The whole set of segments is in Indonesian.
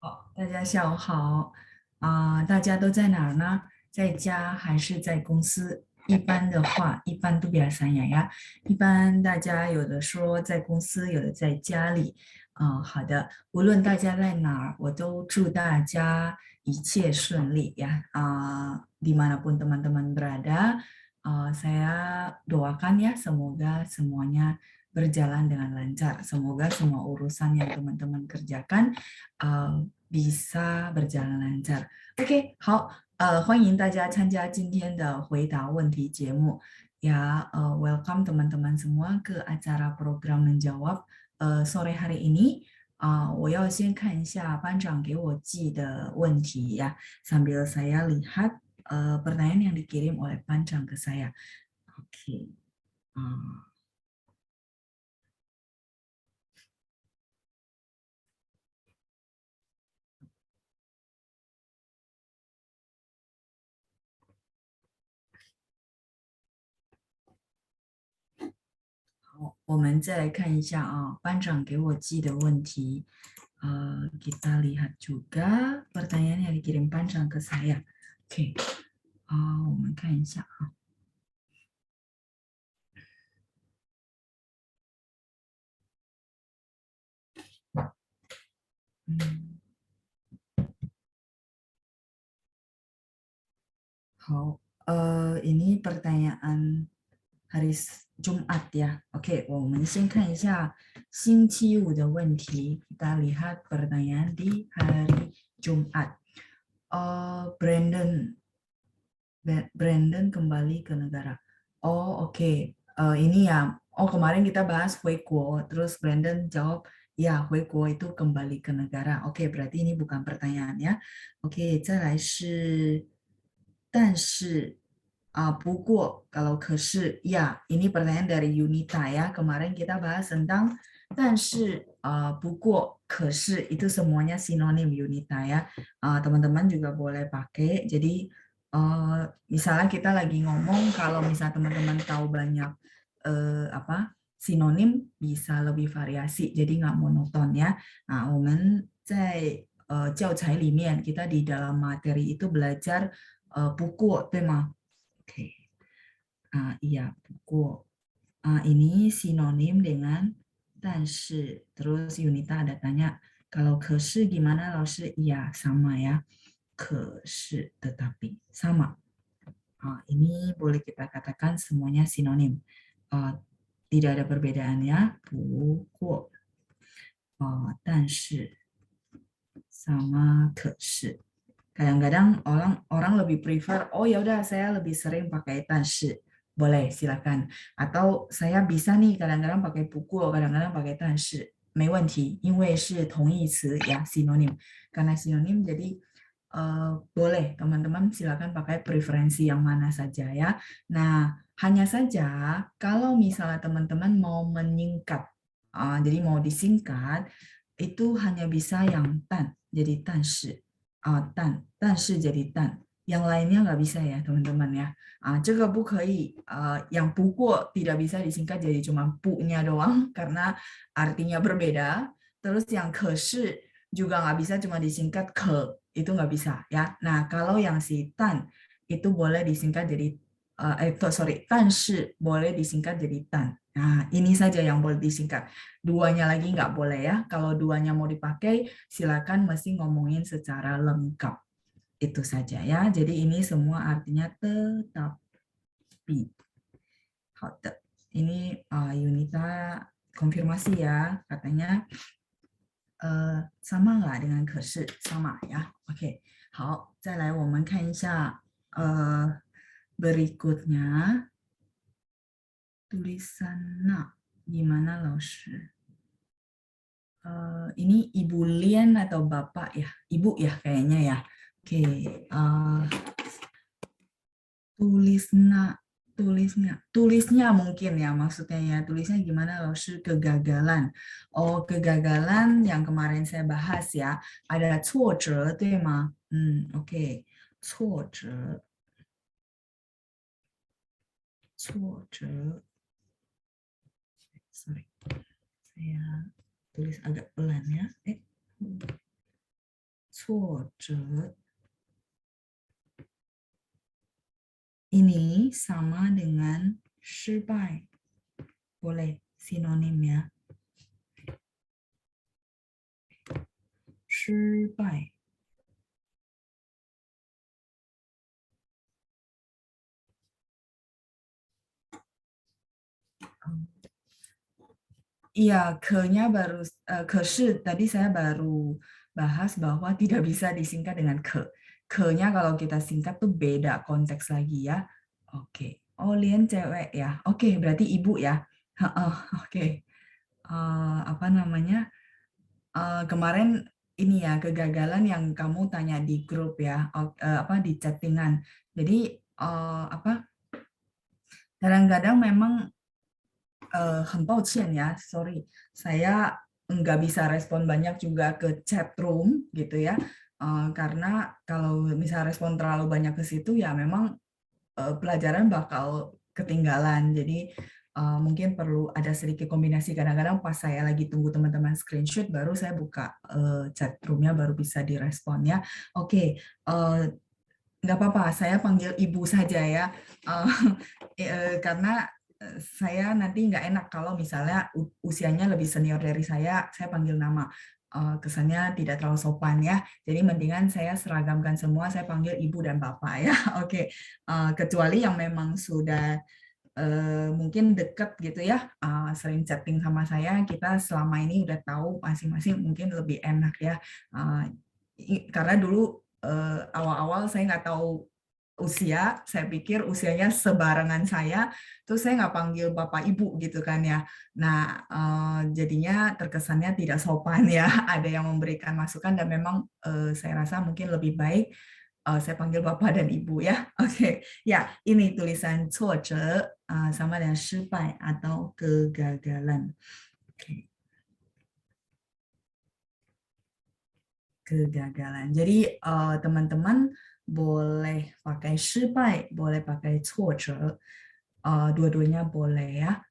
好，大家下午好大家都在哪儿呢？在家还是在公司？一般的话，一般都比较三亚呀。一般大家有的说在公司，有的在家里。好的，无论大家在哪儿，我都祝大家一切顺利呀。Dimanapun teman-teman berada, saya doakan ya semoga semuanya berjalan dengan lancar. Semoga semua urusan yang teman-teman kerjakan bisa berjalan lancar. OK，好，欢迎大家参加今天的回答问题节目。Ya, welcome teman-teman semua ke acara program menjawab sore hari ini. 我要先看一下班长给我寄的问题呀，sambil saya lihat pertanyaan yang dikirim oleh 班长 ke saya. Oke. 好，我们再来看一下班长给我寄的问题。Kita lihat juga pertanyaan yang dikirim panjang ke saya. Oke, 我们看一下嗯，好，ini pertanyaan hari Jumat ya. Oke, 我们先看一下星期五的问题。Kita lihat pertanyaan di hari Jumat. Brandon Brandon kembali ke negara. Oh, oke. Ini ya. Oh, kemarin kita bahas Huekuo, terus Brandon jawab, ya, Huekuo itu kembali ke negara. Oke, berarti ini bukan pertanyaan ya. Oke, 再来是，但是不过kalau 可是 ya, ini pertanyaan dari Yunita ya. Kemarin kita bahas tentang 但是 不过 可是 itu semuanya sinonim Yunita ya. Teman-teman juga boleh pakai. Jadi misalnya kita lagi ngomong kalau misalnya teman-teman tahu banyak apa sinonim bisa lebih variasi jadi nggak monoton ya. Nah, 我们在教材里面 kita di dalam materi itu belajar buku, 对吗? Oke. Iya, buku. Ini sinonim dengan 但是. Terus Yunita ada tanya, kalau 可是 gimana, 老师? Iya, sama ya. 可是 tetapi sama. Ini boleh kita katakan semuanya sinonim. Tidak ada perbedaannya. 不过 但是 sama 可是. Kadang-kadang orang lebih prefer, oh ya udah saya lebih sering pakai 但是. Boleh, silakan. Atau saya bisa nih kadang-kadang pakai 不过, kadang-kadang pakai 但是. 没问题，因为是同义词 ya, sinonim. Karena sinonim jadi boleh teman-teman silakan pakai preferensi yang mana saja ya. Nah, hanya saja kalau misalnya teman-teman mau menyingkat, jadi mau disingkat, itu hanya bisa yang tan, jadi 但是 jadi tan. Yang lainnya nggak bisa ya teman-teman ya. 这个不可以，yang 不过 tidak bisa disingkat jadi cuma punya doang karena artinya berbeda. Terus yang 可是 juga nggak bisa cuma disingkat ke, itu nggak bisa ya. Nah, kalau yang si tan itu boleh disingkat jadi sorry, 但是 boleh disingkat jadi tan. Nah, ini saja yang boleh disingkat. Duanya lagi nggak boleh ya. Kalau duanya mau dipakai, silakan mesti ngomongin secara lengkap. Itu saja ya. Jadi ini semua artinya tetapi. 好的. Ini Yunita konfirmasi ya. Katanya sama nggak dengan 可是 sama ya. Oke, 好，再来我们看一下berikutnya tulisan na gimana 老师? Ini Ibu Lian atau Bapak ya? Ibu ya kayaknya ya. Oke, tulis na tulisnya mungkin ya maksudnya ya tulisnya gimana 老师 kegagalan. Oh, kegagalan yang kemarin saya bahas ya, ada 挫折对吗? Oke. 挫折 sorry, saya tulis agak pelan ya. 挫折 ini sama dengan 失败. Boleh sinonim ya. 失败. Iya, ke-nya baru, ke-是tadi saya baru bahas bahwa tidak bisa disingkat dengan ke. Ke-nya kalau kita singkat tuh beda konteks lagi ya. Oke. Oh, Lian cewek ya. Oke, berarti ibu ya. Heeh, oke. Apa namanya? Kemarin ini ya kegagalan yang kamu tanya di grup ya, apa di chattingan. Jadi apa? Kadang-kadang memang 很抱歉ya, sorry, saya nggak bisa respon banyak juga ke chat room gitu ya, karena kalau misal respon terlalu banyak ke situ ya memang pelajaran bakal ketinggalan. Jadi mungkin perlu ada sedikit kombinasi. Kadang-kadang pas saya lagi tunggu teman-teman screenshot, baru saya buka chat roomnya, baru bisa direspon ya. Oke, nggak apa-apa, saya panggil ibu saja ya, karena saya nanti nggak enak kalau misalnya usianya lebih senior dari saya panggil nama. Kesannya tidak terlalu sopan ya. Jadi mendingan saya seragamkan semua, saya panggil ibu dan bapak ya. Oke, kecuali yang memang sudah mungkin dekat gitu ya, sering chatting sama saya, kita selama ini udah tahu masing-masing, mungkin lebih enak ya. Karena dulu awal-awal saya nggak tahu usia, saya pikir usianya sebarengan saya, terus saya nggak panggil bapak ibu gitu kan ya. Nah, jadinya terkesannya tidak sopan ya. Ada yang memberikan masukan dan memang saya rasa mungkin lebih baik saya panggil bapak dan ibu ya. Oke, ya ini tulisan 挫折 sama dengan 失败 atau kegagalan. Oke. Kegagalan. Jadi teman-teman boleh pakai 失败, boleh pakai 挫折, dua-duanya boleh ya.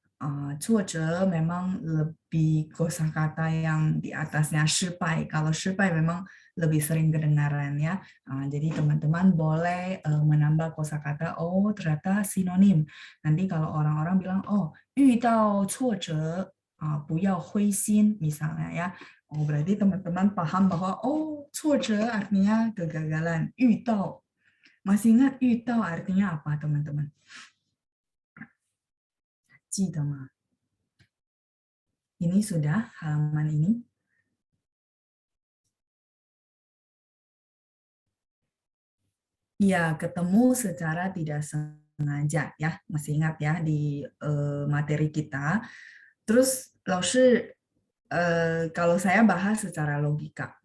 挫折 memang lebih kosakata yang di atasnya 失败. Kalau 失败 memang lebih sering kedengaran ya. Jadi teman-teman boleh menambah kosakata, oh ternyata sinonim. Nanti kalau orang-orang bilang, oh 遇到挫折不要灰心 misalnya ya. Oh, berarti teman-teman paham bahwa oh, 挫折 artinya kegagalan. 遇到. Masih ingat 遇到 artinya apa, teman-teman? 记得吗? Ini sudah halaman ini. Iya, ketemu secara tidak sengaja ya. Masih ingat ya di materi kita. Terus, 老师, kalau saya bahas secara logika.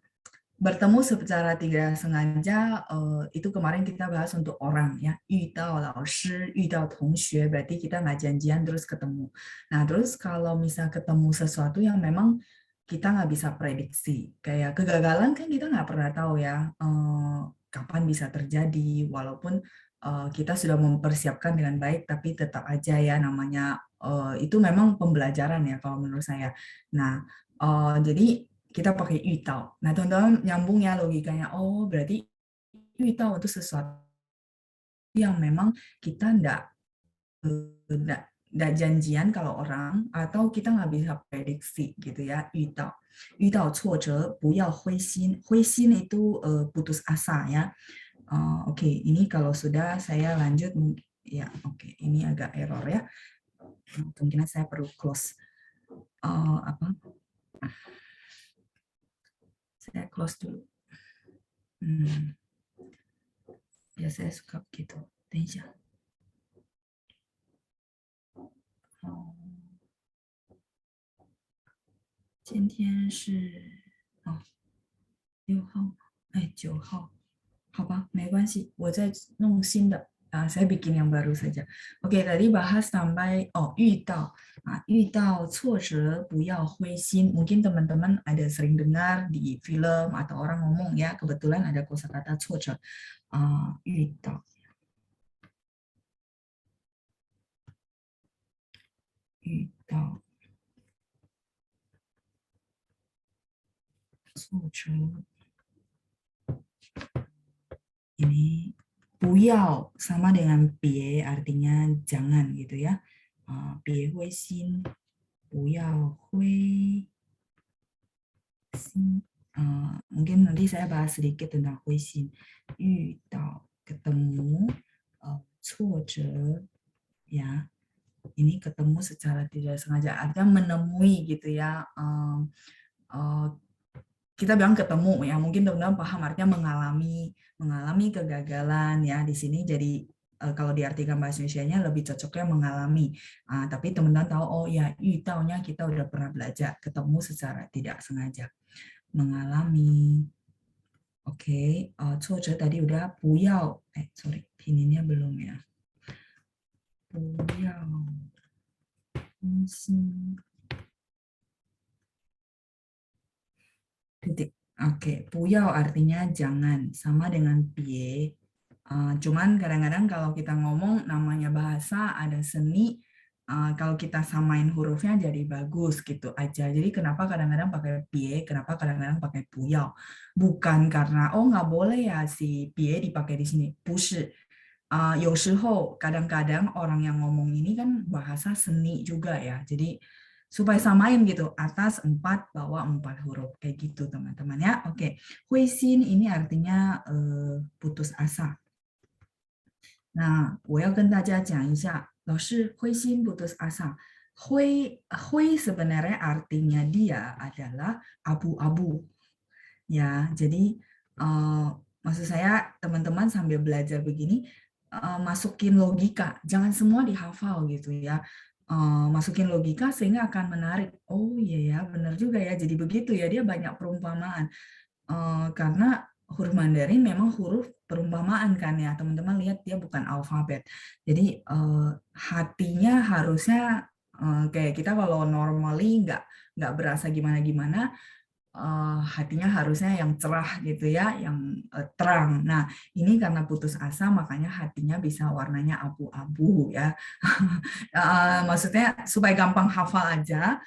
Bertemu secara tidak sengaja itu kemarin kita bahas untuk orang ya, 遇到老师遇到同学 berarti kita nggak janjian terus ketemu. Nah terus kalau misal ketemu sesuatu yang memang kita nggak bisa prediksi, kayak kegagalan kan kita nggak pernah tahu ya kapan bisa terjadi, walaupun kita sudah mempersiapkan dengan baik tapi tetap aja ya namanya itu memang pembelajaran ya kalau menurut saya. Nah jadi kita pakai 遇到. Nah, teman-teman nyambung ya logikanya. Oh, berarti 遇到 itu sesuatu yang memang kita enggak janjian kalau orang atau kita nggak bisa prediksi gitu ya. 遇到挫折不要灰心. 灰心 itu putus asa ya. Oke, ini kalau sudah saya lanjut ya. Oke, ini agak error ya. Mungkin saya perlu close apa? Saya close dulu. Ya saya suka begitu. 等一下。今天是6号，哎9号，好吧，没关系，我再弄新的saya bikin yang baru saja. Oke, tadi bahas sampai遇到挫折不要灰心. Mungkin teman-teman ada sering dengar di film atau orang ngomong ya, kebetulan ada kosakata 挫折遇到挫折不要 sama dengan 别 artinya jangan gitu ya. 别灰心，不要灰心。mungkin nanti saya bahas sedikit tentang 灰心。遇到 ketemu 挫折 ya. Ini ketemu secara tidak sengaja, artinya menemui gitu ya. Eh, kita bilang ketemu ya, mungkin teman-teman paham artinya mengalami kegagalan ya di sini. Jadi kalau diartikan bahasa Indonesianya lebih cocoknya mengalami. Tapi teman-teman tahu oh ya, nya kita udah pernah belajar, ketemu secara tidak sengaja, mengalami. Oke, 挫折 tadi udah, 不要 sorry, pinginnya belum ya. 不要 titik. Oke, 不要 artinya jangan, sama dengan 别. Cuman kadang-kadang kalau kita ngomong namanya bahasa ada seni, kalau kita samain hurufnya jadi bagus gitu aja. Jadi kenapa kadang-kadang pakai 别, kenapa kadang-kadang pakai 不要? Bukan karena oh nggak boleh ya si 别 dipakai di sini. 不是. 有时候 kadang-kadang orang yang ngomong ini kan bahasa seni juga ya. Jadi supaya samain gitu, atas 4, bawah 4 huruf. Kayak gitu teman-teman ya. Oke, 灰心 ini artinya putus asa. Nah, 我要跟大家讲一下，老师灰心 putus asa. 灰 sebenarnya artinya dia adalah abu-abu. Ya, jadi maksud saya teman-teman sambil belajar begini masukin logika, jangan semua dihafal gitu ya. Masukin logika sehingga akan menarik. Oh iya ya, benar juga ya. Jadi begitu ya, dia banyak perumpamaan. Karena huruf Mandarin memang huruf perumpamaan kan ya. Teman-teman lihat dia bukan alfabet. Jadi hatinya harusnya kayak kita kalau normally nggak berasa gimana-gimana, hatinya harusnya yang cerah gitu ya, yang terang. Nah, ini karena putus asa makanya hatinya bisa warnanya abu-abu ya. Maksudnya supaya gampang hafal aja.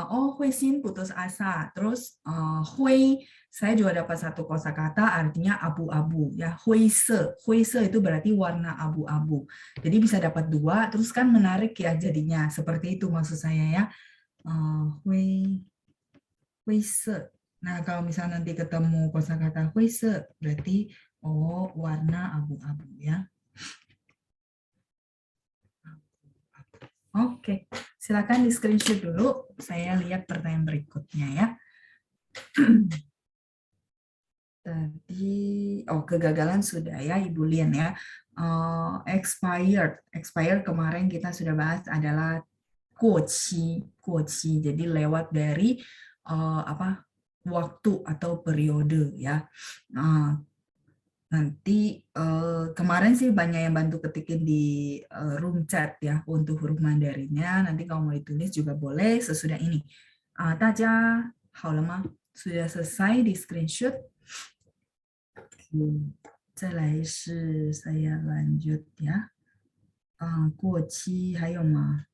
Oh, Hui Xin putus asa. Terus Hui, saya juga dapat satu kosakata artinya abu-abu ya. Hui se itu berarti warna abu-abu. Jadi bisa dapat 2, terus kan menarik ya jadinya. Seperti itu maksud saya ya. Hui se. Nah, kalau misalnya nanti ketemu kosakata 灰色, berarti oh warna abu-abu ya. Oke, silakan di screenshot dulu. Saya lihat pertanyaan berikutnya ya. Tadi, kegagalan sudah ya Ibu Lian ya. Expired kemarin kita sudah bahas adalah 过期. Jadi lewat dari waktu atau periode ya. Nanti kemarin sih banyak yang bantu ketikin di room chat ya untuk huruf Mandarinnya. Nanti kalau mau ditulis juga boleh sesudah ini. 大家好了吗？ sudah selesai di screenshot. Oke, 再来是 saya lanjut ya. 过期还有吗？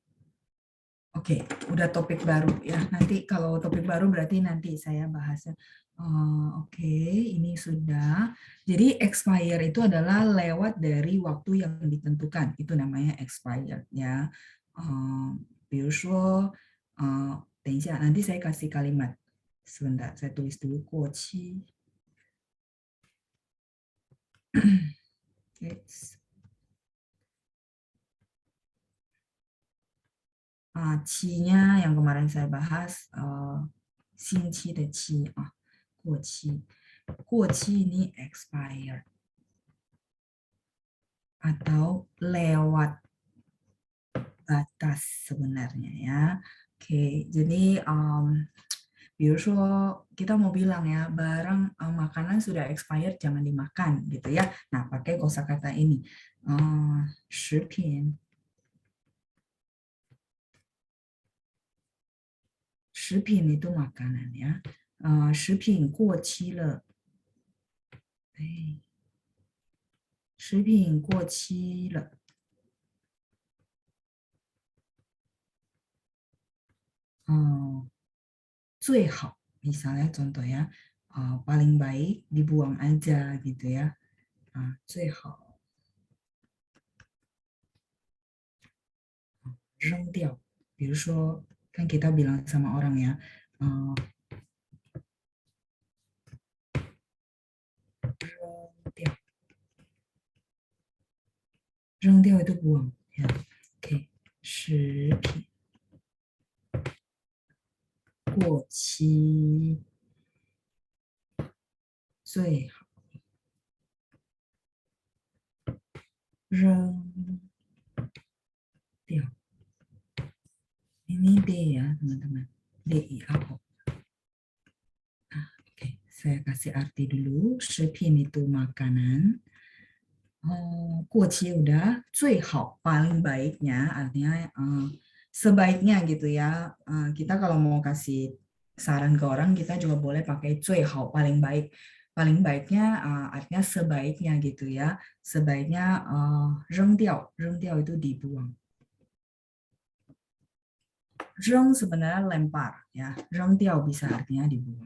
Oke, udah topik baru ya. Nanti kalau topik baru berarti nanti saya bahasnya. Oke, ini sudah. Jadi expire itu adalah lewat dari waktu yang ditentukan. Itu namanya expired ya. 比如说, 等一下, nanti saya kasih kalimat. Sebentar, saya tulis dulu 过期. Qi-nya yang kemarin saya bahas, 星期的期 过期. 过期 ini expired atau lewat batas sebenarnya ya. Oke, jadi 比如说 kita mau bilang ya barang makanan sudah expired jangan dimakan gitu ya. Nah, pakai kosakata ini. 食品 食品 itu makanan ya. 食品过期了. 食品过期了. Oh, 最好 misalnya contoh ya, paling baik dibuang aja gitu ya. 最好扔掉。比如说，kan kita bilang sama orang ya, 扔掉，扔掉 itu buang ya. Oke, 食品过期最好扔掉。Ini D ya teman-teman. DIAO. Oke, saya kasih arti dulu. 食品 itu makanan. Kuoci udah, 最好 paling baiknya artinya sebaiknya gitu ya. Kita kalau mau kasih saran ke orang kita juga boleh pakai 最好 paling baik. Paling baiknya artinya sebaiknya gitu ya. Sebaiknya 扔掉 itu dibuang. 扔 sebenarnya lempar ya. 扔掉 bisa artinya dibuang.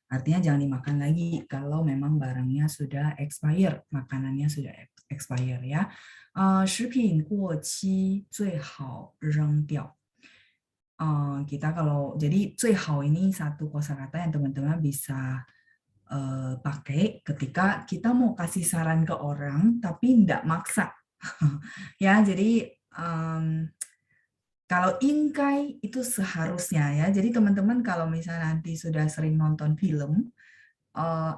Artinya jangan dimakan lagi kalau memang barangnya sudah expire, makanannya sudah expire ya. 食品过期最好扔掉. Kita kalau jadi 最好 ini satu kosakata yang teman-teman bisa pakai ketika kita mau kasih saran ke orang tapi tidak maksa. Ya, jadi kalau ingkai itu seharusnya ya. Jadi teman-teman kalau misalnya nanti sudah sering nonton film,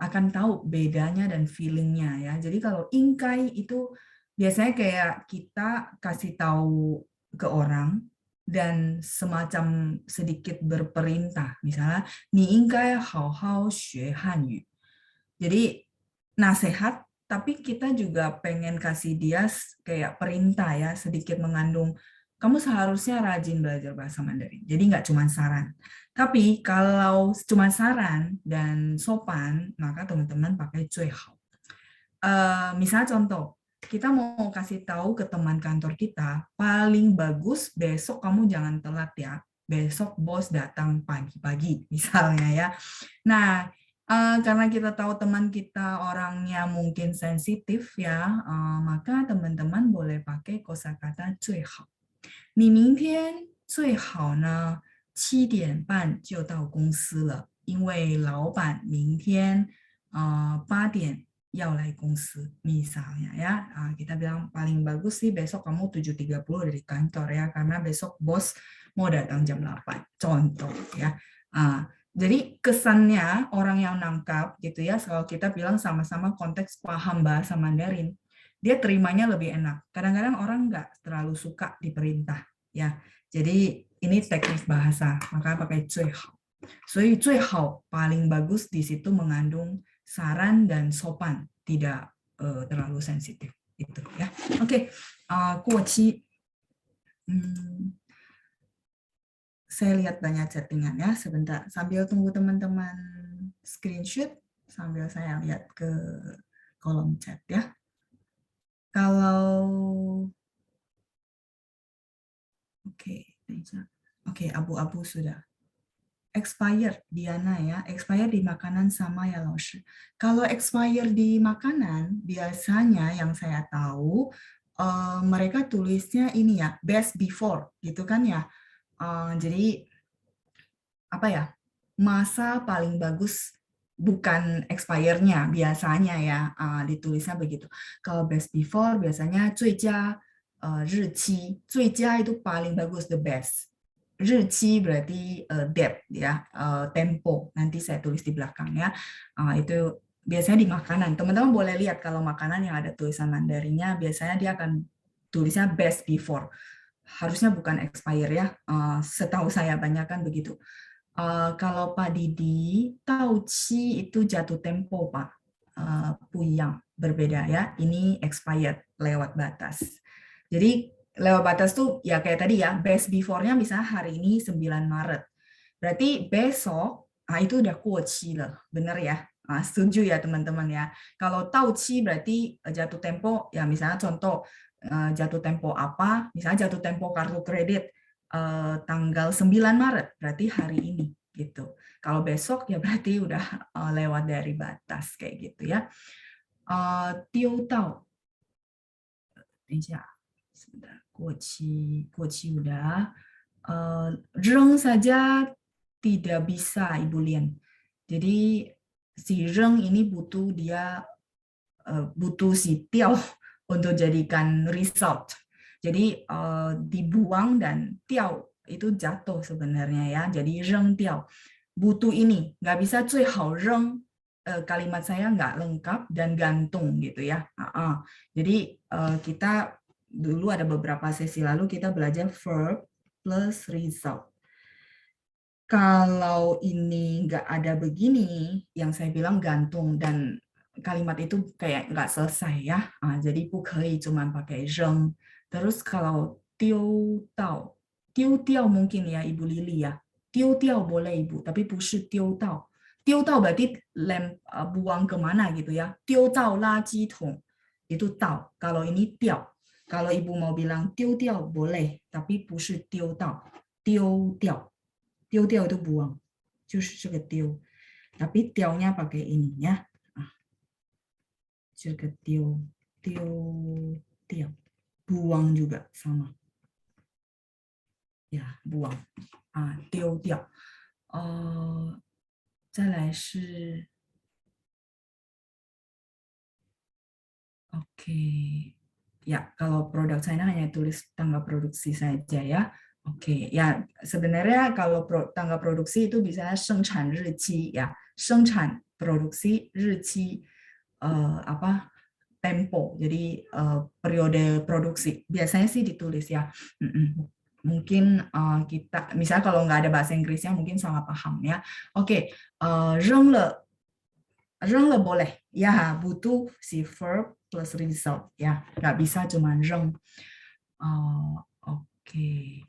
akan tahu bedanya dan feelingnya ya. Jadi kalau ingkai itu biasanya kayak kita kasih tahu ke orang dan semacam sedikit berperintah. Misalnya, 你应该好好学汉语. Jadi nasihat, tapi kita juga pengen kasih dia kayak perintah ya, sedikit mengandung kamu seharusnya rajin belajar bahasa Mandarin. Jadi nggak cuma saran. Tapi kalau cuma saran dan sopan, maka teman-teman pakai 最好. Misalnya contoh, kita mau kasih tahu ke teman kantor kita, paling bagus besok kamu jangan telat ya. Besok bos datang pagi-pagi, misalnya ya. Nah, karena kita tahu teman kita orangnya mungkin sensitif ya, maka teman-teman boleh pakai kosakata 最好. 你明天最好呢7点半就到公司了，因为老板明天8点要来公司 misalnya ya. Kita bilang paling bagus sih besok kamu 7.30 dari kantor ya, karena besok bos mau datang jam 8. Contoh ya. Jadi kesannya orang yang nangkap gitu ya, kalau kita bilang sama-sama konteks paham bahasa Mandarin, dia terimanya lebih enak. Kadang-kadang orang nggak terlalu suka diperintah ya. Jadi ini teknik bahasa, maka pakai 最好. 所以最好 paling bagus di situ mengandung saran dan sopan, tidak terlalu sensitif itu ya. Oke, 过期. Saya lihat banyak chattingan ya, sebentar. Sambil tunggu teman-teman screenshot, sambil saya lihat ke kolom chat ya. Kalau Oke, abu-abu sudah. Expired, Diana ya. Expired di makanan sama ya, Laoshi. Kalau expired di makanan, biasanya yang saya tahu, mereka tulisnya ini ya, best before, gitu kan ya. Jadi, apa ya, masa paling bagus bukan expire-nya, biasanya ya, ditulisnya begitu. Kalau best before, biasanya 最佳日期, 最佳 itu paling bagus, the best. 日期 berarti depth ya, tempo. Nanti saya tulis di belakang ya. Itu biasanya di makanan. Teman-teman boleh lihat kalau makanan yang ada tulisan Mandarinnya, biasanya dia akan tulisnya best before. Harusnya bukan expire ya. Setahu saya banyak kan begitu. Kalau Pak Didi, Tauci itu jatuh tempo Pak. Puyang, berbeda ya. Ini expired, lewat batas. Jadi lewat batas tuh ya kayak tadi ya, best before-nya misalnya hari ini 9 Maret. Berarti besok, itu udah kuoci lah, bener ya? Setuju ya teman-teman ya. Kalau tauci berarti jatuh tempo, ya misalnya contoh jatuh tempo apa, misalnya jatuh tempo kartu kredit tanggal 9 Maret, berarti hari ini gitu. Kalau besok ya berarti udah lewat dari batas kayak gitu ya. 丢到，等一下。sebentar, 过期 udah. Reng saja tidak bisa, Ibu Lian. Jadi si reng ini butuh butuh si tiao untuk jadikan result. Jadi dibuang dan tiao itu jatuh sebenarnya ya. Jadi reng tiao butuh ini, nggak bisa 最好 reng, kalimat saya nggak lengkap dan gantung gitu ya. Jadi kita dulu ada beberapa sesi lalu kita belajar verb plus result. Kalau ini nggak ada begini, yang saya bilang gantung dan kalimat itu kayak nggak selesai ya. Jadi 不可以 cuman pakai 扔. Terus kalau 丢到, 丢掉 mungkin ya Ibu Lili ya. 丢掉 boleh Ibu, tapi 不是丢到. 丢到 berarti buang kemana gitu ya. 丢到垃圾桶 itu 到. Kalau ini 掉. Kalau Ibu mau bilang 丢掉 boleh, tapi 不是丢到, 丢掉. 丢掉 itu buang, 就是这个丢. Tapi 掉nya pakai ini ya. 这个丢掉 buang juga sama. Ya, buang. 丢掉. 再来是 Oke. Ya, kalau produk China hanya tulis tanggal produksi saja ya. Oke, ya sebenarnya kalau tanggal produksi itu bisa 生产日期 ya. 生产 produksi 日期 apa tempo. Jadi periode produksi. Biasanya sih ditulis ya. Mungkin kita misalnya kalau nggak ada bahasa Inggrisnya mungkin salah paham ya. Oke, 扔了 boleh. Ya, butuh si verb plus result ya. Nggak bisa cuma 扔. Oke.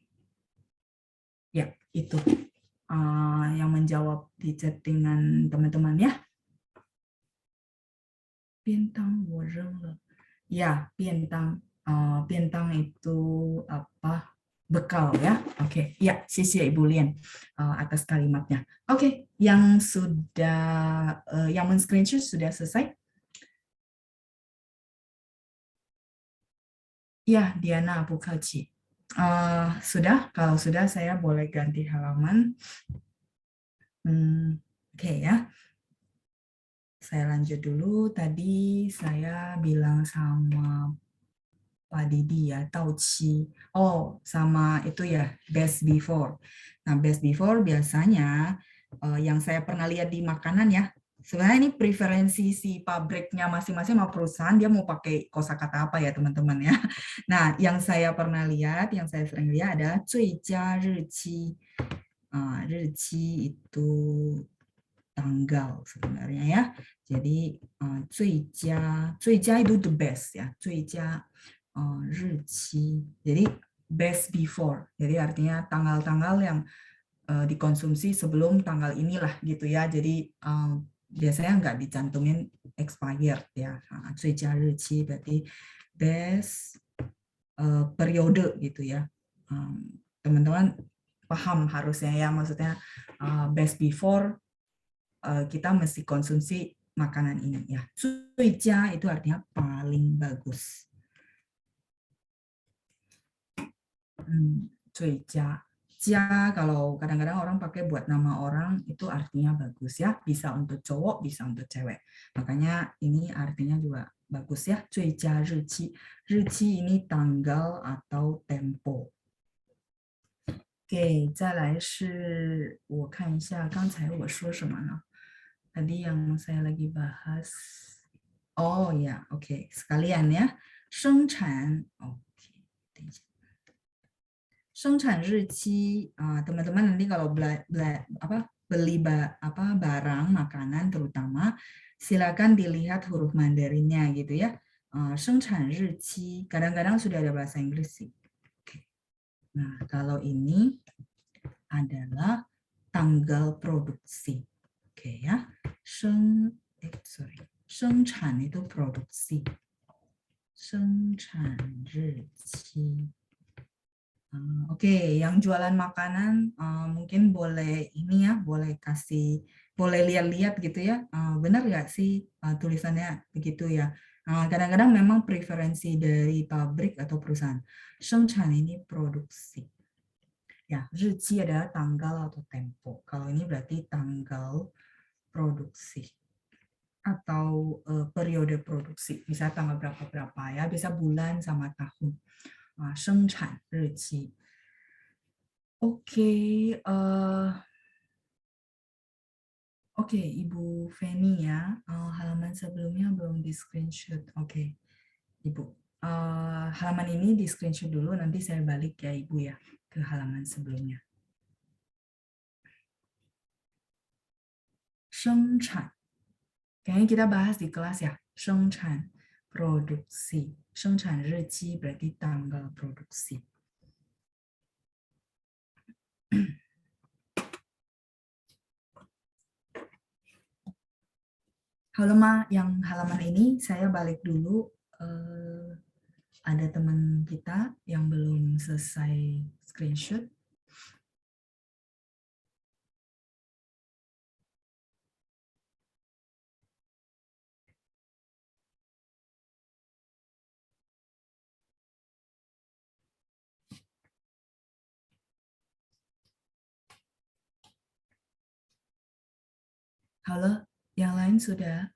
Ya, itu yang menjawab di chattingan teman-teman ya. Bintang 我扔了. Ya, bintang. Bintang itu apa? Bekal ya. Oke, ya, 谢谢 Ibu Lian atas kalimatnya. Oke, yang sudah yang men-screenshot sudah selesai? Ya, Diana Bukaci. Sudah, kalau sudah saya boleh ganti halaman. Oke ya. Saya lanjut dulu. Tadi saya bilang sama Pak Didi ya, Tauci. Oh, sama itu ya, best before. Nah, best before biasanya yang saya pernah lihat di makanan ya, sebenarnya ini preferensi si pabriknya masing-masing sama perusahaan, dia mau pakai kosakata apa ya teman-teman ya. Nah, yang saya pernah lihat, yang saya sering lihat adalah 最佳日期. 日期itu tanggal sebenarnya ya. Jadi 最佳 itu the best ya. 最佳日期. Jadi best before. Jadi artinya tanggal-tanggal yang dikonsumsi sebelum tanggal inilah gitu ya. Jadi biasanya nggak dicantumin expired ya. 最佳日期 berarti best periode gitu ya. Teman-teman paham harusnya ya, maksudnya best before kita mesti konsumsi makanan ini ya. 最佳 itu artinya paling bagus. 最佳 kalau kadang-kadang orang pakai buat nama orang itu artinya bagus ya, bisa untuk cowok, bisa untuk cewek. Makanya ini artinya juga bagus ya. 最佳日期 日期 ini tanggal atau tempo. Oke, 再来是我看一下刚才我说什么呢？ Tadi yang saya lagi bahas. Oh ya, oke. Sekalian ya. 生产 oke. 生产日期 teman-teman nanti kalau beli barang makanan terutama silakan dilihat huruf Mandarinnya gitu ya. 生产日期 kadang-kadang sudah ada bahasa Inggris sih. Nah, kalau ini adalah tanggal produksi. Oke ya. 生产 itu produksi. 生产日期. Oke, yang jualan makanan mungkin boleh ini ya, boleh lihat-lihat gitu ya. Benar nggak sih tulisannya begitu ya? Kadang-kadang memang preferensi dari pabrik atau perusahaan. 生产 ini produksi. Ya, 日期 adalah tanggal atau tempo. Kalau ini berarti tanggal produksi atau periode produksi. Bisa tanggal berapa-berapa ya, bisa bulan sama tahun. 生产 日期. Oke, Oke, Ibu Feni ya. Halaman sebelumnya belum di screenshot. Oke, Ibu. Halaman ini di screenshot dulu, nanti saya balik ya Ibu ya ke halaman sebelumnya. 生产. Kayaknya kita bahas di kelas ya. 生产 produksi. 生产 日期 berarti tanggal produksi. Yang halaman ini saya balik dulu. Ada teman kita yang belum selesai screenshot. Halo, yang lain sudah?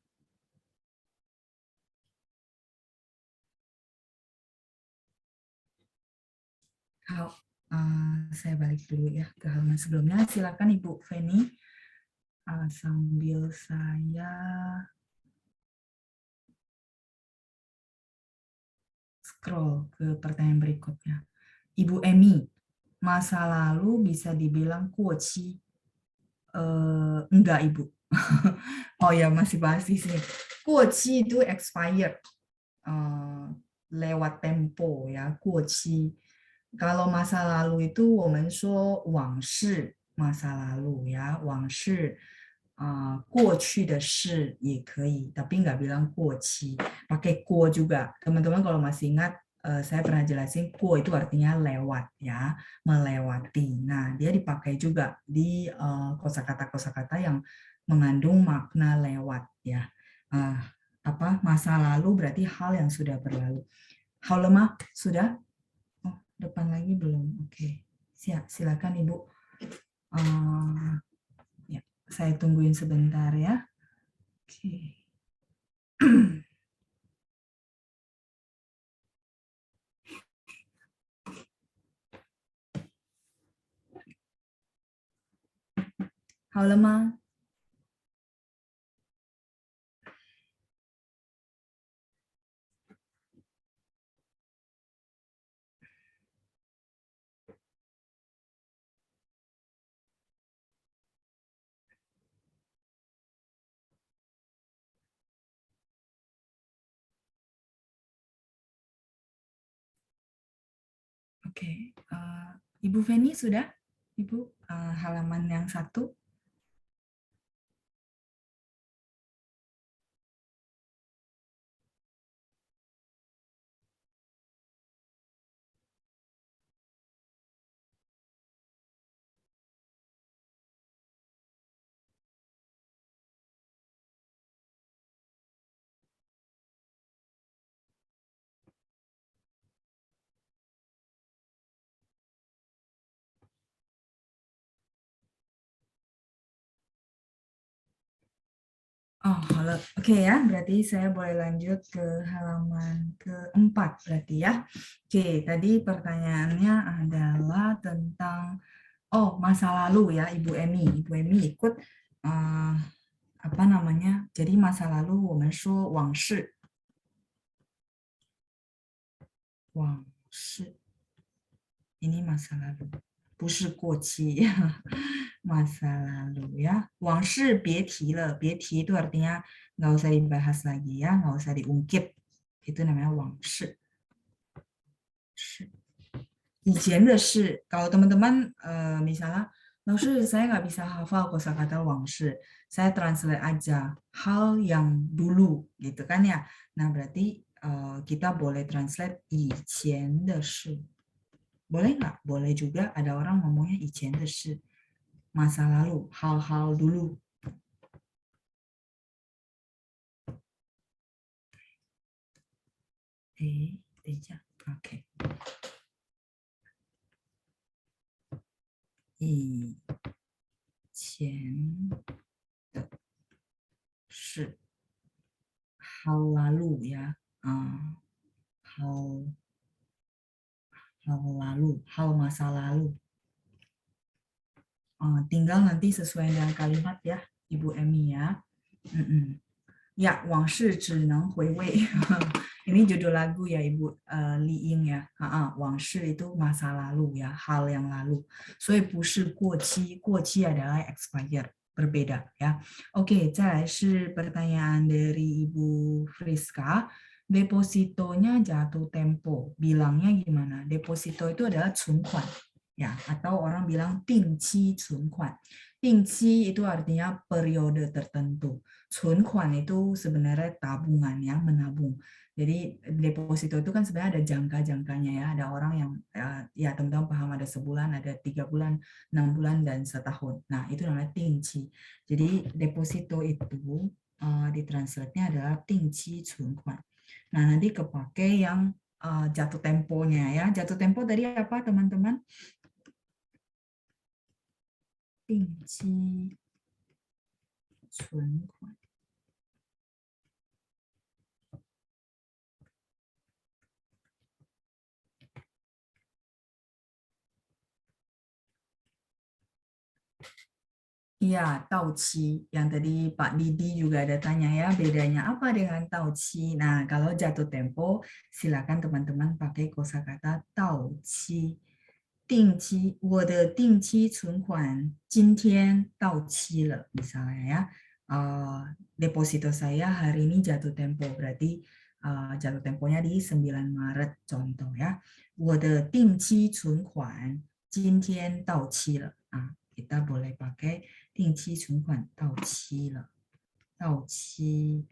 Saya balik dulu ya ke halaman sebelumnya. Silakan Ibu Feni sambil saya scroll ke pertanyaan berikutnya. Ibu Emi, masa lalu bisa dibilang kuoci? Enggak Ibu. Oh ya, masih bahas di sini. Kuoci itu expired, lewat tempo ya, kuoci. Kalau masa lalu itu 我们说往事 masa lalu ya, 往事过去的事也可以, tapi nggak bilang 过期, pakai 过 juga. Teman-teman kalau masih ingat, saya pernah jelasin 过 itu artinya lewat ya, melewati. Nah, dia dipakai juga di kosakata-kosakata yang mengandung makna lewat ya. Masa lalu berarti hal yang sudah berlalu. Hal lemah sudah? Oh, depan lagi belum. Oke. Silakan Ibu. Ya, saya tungguin sebentar ya. Oke. Halo, Ma. Oke. Ibu Feni sudah? Ibu, halaman yang 1. Oh, halo. Oke ya, berarti saya boleh lanjut ke halaman keempat berarti ya. Oke, tadi pertanyaannya adalah tentang masa lalu ya, Ibu Emi. Ibu Emi ikut apa namanya? Jadi masa lalu 我们说往事 ini masa lalu. 不是过期 masa lalu ya. 往事别提了, 别提 itu artinya nggak usah dibahas lagi ya, nggak usah diungkit. Itu namanya 往事. 以前的事, kalau teman-teman misalnya, 老师 saya nggak bisa hafal kosakata 往事, saya translate aja hal yang dulu gitu kan ya. Nah berarti kita boleh translate 以前的事. Boleh nggak? Boleh juga, ada orang ngomongnya 以前的事, masa lalu, hal-hal dulu. 等一下 OK 以前的事 hal lalu ya hal hal lalu hal masa lalu tinggal nanti sesuai dengan kalimat ya Ibu Emi ya. Ya, 往事只能回味. Ini judul lagu ya Ibu Li Ying ya. 往事 itu masa lalu ya, hal yang lalu. 所以不是过期，过期 adalah expired, berbeda ya. Oke, 再来是 pertanyaan dari Ibu Friska. Depositonya jatuh tempo. Bilangnya gimana? Deposito itu adalah 存款 ya, atau orang bilang 定期存款. 定期 itu artinya periode tertentu. 存款 itu sebenarnya tabungan yang menabung. Jadi deposito itu kan sebenarnya ada jangka-jangkanya ya. Ada orang yang ya teman-teman paham ada sebulan, ada 3 bulan, 6 bulan, dan setahun. Nah itu namanya 定期. Jadi deposito itu ditranslate-nya adalah 定期存款. Nah nanti kepake yang jatuh temponya ya. Jatuh tempo tadi apa teman-teman? 定期存款. Iya, tauci. Yang tadi Pak Didi juga ada tanya ya, bedanya apa dengan tauci? Nah, kalau jatuh tempo, silakan teman-teman pakai kosakata tauci. 定期，我的定期存款今天到期了, misalnya ya. Deposito saya hari ini jatuh tempo, berarti jatuh temponya di 9 Maret contoh ya. 我的定期存款今天到期了. Kita boleh pakai 定期存款到期了. 到期.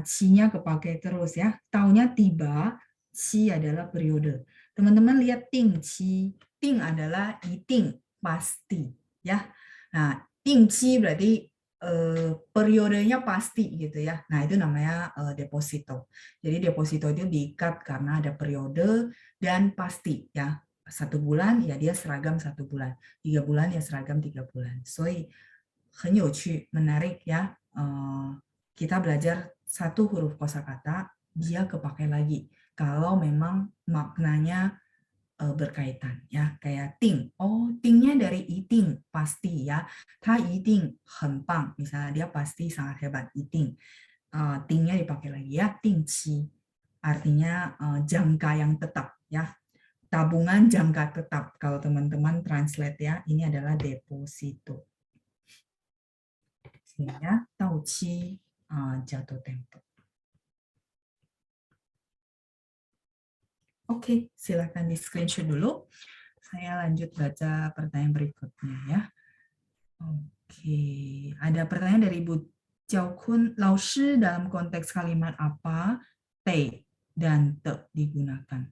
Ci-nya kepake terus ya. Taunya tiba, ci adalah periode. Teman-teman lihat ting ci. Ting adalah iting, pasti ya. Nah, ting ci berarti periodenya pasti gitu ya. Nah, itu namanya deposito. Jadi deposito itu diikat karena ada periode dan pasti ya. 1 bulan ya dia seragam 1 bulan. 3 bulan ya seragam 3 bulan. 所以很有趣, menarik ya. Kita belajar 1 huruf kosakata, dia kepakai lagi. Kalau memang maknanya berkaitan ya, kayak ting. Oh, tingnya dari iting, pasti ya. Ta iting 很棒, misalnya dia pasti sangat hebat, iting. Tingnya dipakai lagi ya, ting ci. Artinya jangka yang tetap ya. Tabungan jangka tetap. Kalau teman-teman translate ya, ini adalah deposito. Ya, tauci jatuh tempo. Oke, silakan di screenshot dulu. Saya lanjut baca pertanyaan berikutnya ya. Oke, ada pertanyaan dari Ibu Jiao Kun. Laoshi dalam konteks kalimat apa te dan te digunakan?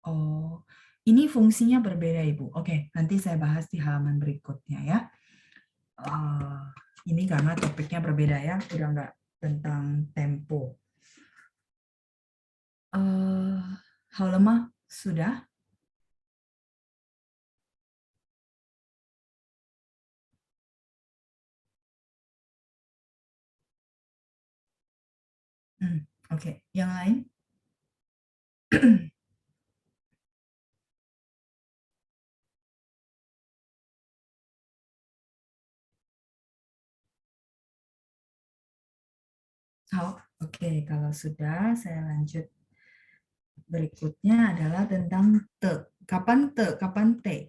Oh, ini fungsinya berbeda Ibu. Oke, nanti saya bahas di halaman berikutnya ya. Ini karena topiknya berbeda ya, udah nggak tentang tempo. Hal lemah sudah? Oke, yang lain? Oke, kalau sudah saya lanjut. Berikutnya adalah tentang te. Kapan te? Kapan te?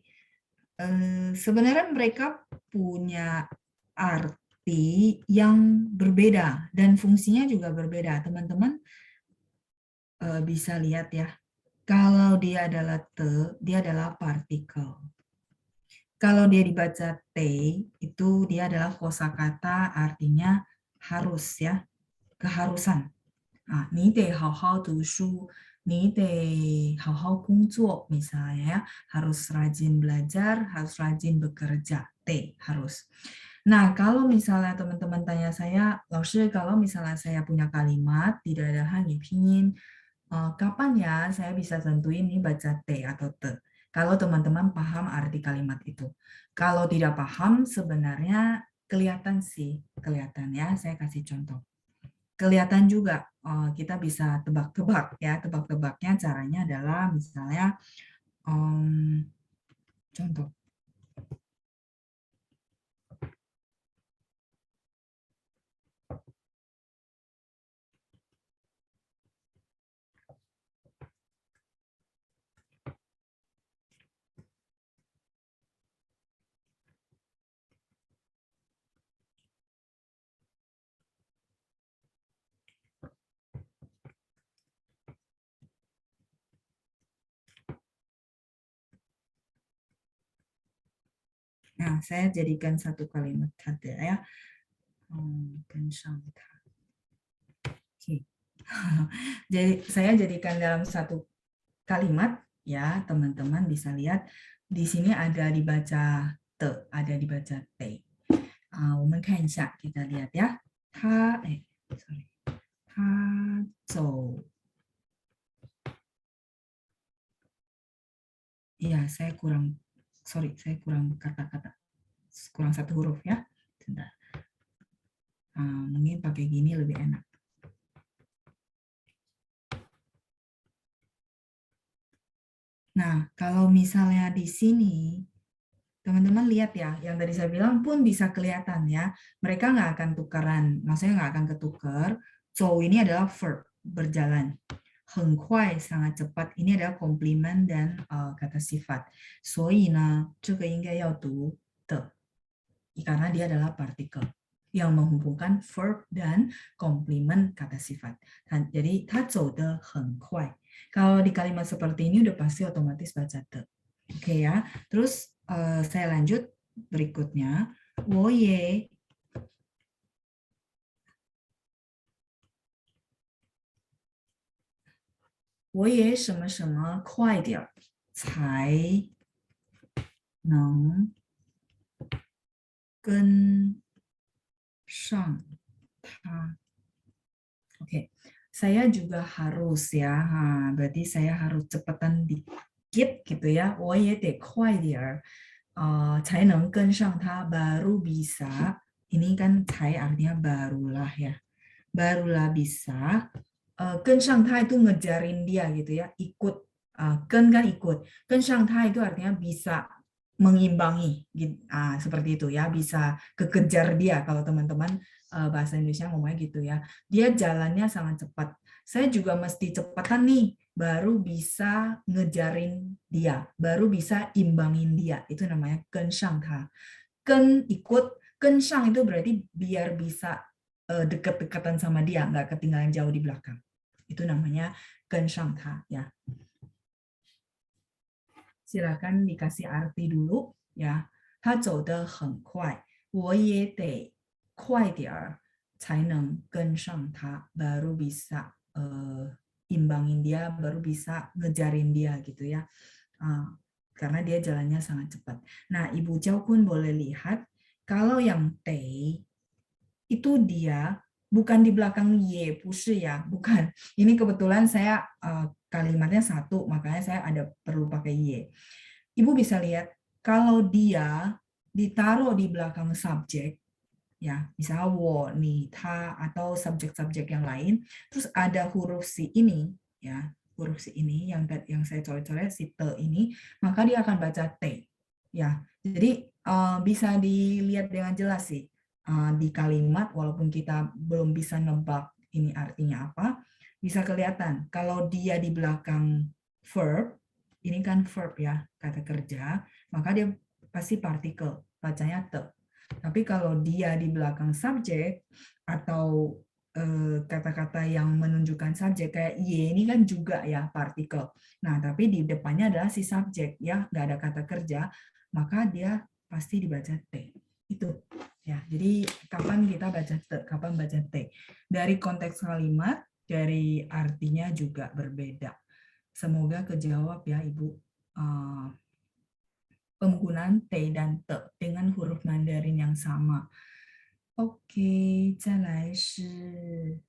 Sebenarnya mereka punya arti yang berbeda dan fungsinya juga berbeda. Teman-teman bisa lihat ya. Kalau dia adalah te, dia adalah partikel. Kalau dia dibaca T, itu dia adalah kosakata artinya harus ya, keharusan. Ni de hao hao du shu, ni de hao hao gongzuo, misalnya ya, harus rajin belajar, harus rajin bekerja. T, harus. Nah, kalau misalnya teman-teman tanya saya, Laoshi, kalau misalnya saya punya kalimat tidak ada hanya pinyin, kapan ya saya bisa tentuin ini baca T atau T? Kalau teman-teman paham arti kalimat itu. Kalau tidak paham, sebenarnya kelihatan sih, kelihatan ya. Saya kasih contoh. Kelihatan juga, kita bisa tebak-tebak ya. Tebak-tebaknya caranya adalah misalnya, contoh. Nah, saya jadikan satu kalimat saja ya. Oke. Jadi saya jadikan dalam satu kalimat ya, teman-teman bisa lihat di sini ada dibaca te, ada dibaca t. 我们看一下, kita lihat ya. 他 走. Iya, saya kurang kata-kata, kurang satu huruf ya. Sebentar. Mungkin pakai gini lebih enak. Nah, kalau misalnya di sini, teman-teman lihat ya, yang tadi saya bilang pun bisa kelihatan ya. Mereka nggak akan tukaran, maksudnya nggak akan ketukar. So, ini adalah verb, berjalan. 很快, sangat cepat. Ini adalah komplimen dan kata sifat. 所以呢，这个应该要读的, karena dia adalah partikel yang menghubungkan verb dan komplimen kata sifat. Jadi, 他走得很快. Kalau di kalimat seperti ini udah pasti otomatis baca te. Oke ya. Terus saya lanjut berikutnya. 我也什么什么快点才能跟上他. Oke, saya juga harus ya. Berarti saya harus cepetan dikit gitu ya. 我也得快点才能跟上他, baru bisa. Ini kan 才 artinya barulah ya. Barulah bisa. 跟上他 itu ngejarin dia gitu ya. Ikut. 跟 kan ikut. 跟上他 itu artinya bisa mengimbangi. Seperti itu ya. Bisa kekejar dia kalau teman-teman bahasa Indonesia ngomongnya gitu ya. Dia jalannya sangat cepat. Saya juga mesti cepatan nih, baru bisa ngejarin dia, baru bisa imbangin dia. Itu namanya gensang ta. Ken ikut, gensang itu berarti biar bisa dekat-dekatan sama dia, nggak ketinggalan jauh di belakang. Itu namanya gensang ta ya. Silakan dikasih arti dulu ya. 他走得很快，我也得快点儿才能跟上他, baru bisa imbangin dia, baru bisa ngejarin dia gitu ya. Karena dia jalannya sangat cepat. Nah, Ibu Chow pun boleh lihat kalau yang T itu dia bukan di belakang Y, pushi ya, bukan. Ini kebetulan saya kalimatnya satu, makanya saya ada perlu pakai Y. Ibu bisa lihat kalau dia ditaruh di belakang subjek, ya, misalnya wo, ni, ta, atau subjek-subjek yang lain, terus ada huruf si ini, ya, huruf si ini yang saya coret-coret si te ini, maka dia akan baca t, ya. Jadi bisa dilihat dengan jelas sih di kalimat, walaupun kita belum bisa nebak ini artinya apa, bisa kelihatan kalau dia di belakang verb, ini kan verb ya, kata kerja, maka dia pasti partikel, bacanya te. Tapi kalau dia di belakang subjek atau kata-kata yang menunjukkan subjek kayak y ini kan juga ya partikel. Nah, tapi di depannya adalah si subjek ya, nggak ada kata kerja, maka dia pasti dibaca t. Itu ya. Jadi kapan kita baca t, kapan baca t. Dari konteks kalimat, dari artinya juga berbeda. Semoga kejawab ya, Ibu. penggunaan te dan te dengan huruf Mandarin yang sama. Oke, 再来是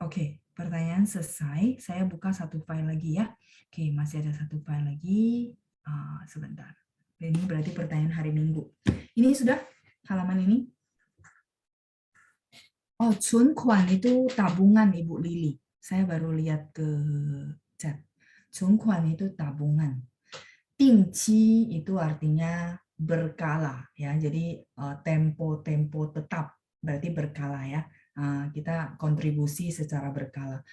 Oke, pertanyaan selesai. Saya buka satu file lagi ya. Oke, masih ada satu file lagi. Sebentar. Ini berarti pertanyaan hari Minggu. Ini sudah halaman ini. Oh, Chunquan itu tabungan Ibu Lili. Saya baru lihat ke chat. Chunquan itu tabungan. Tingci itu artinya berkala ya. Jadi tempo-tempo tetap berarti berkala ya. Kita kontribusi secara berkala.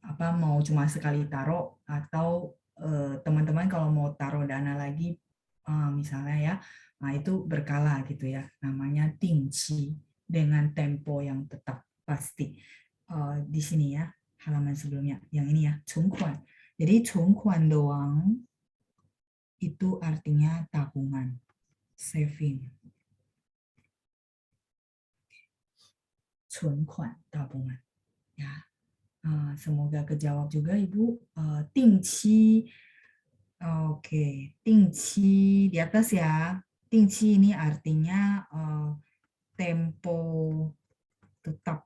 Apa mau cuma sekali taruh atau teman-teman kalau mau taruh dana lagi misalnya ya, nah itu berkala gitu ya. Namanya tingci dengan tempo yang tetap pasti. Di sini ya halaman sebelumnya. Yang ini ya, chungkuan. Jadi chungkuan doang itu artinya tabungan, saving. Chunquan, tabungan. Ya, semoga kejawab juga Ibu. Tingci, oke, tingci di atas ya. Tingci ini artinya tempo tetap.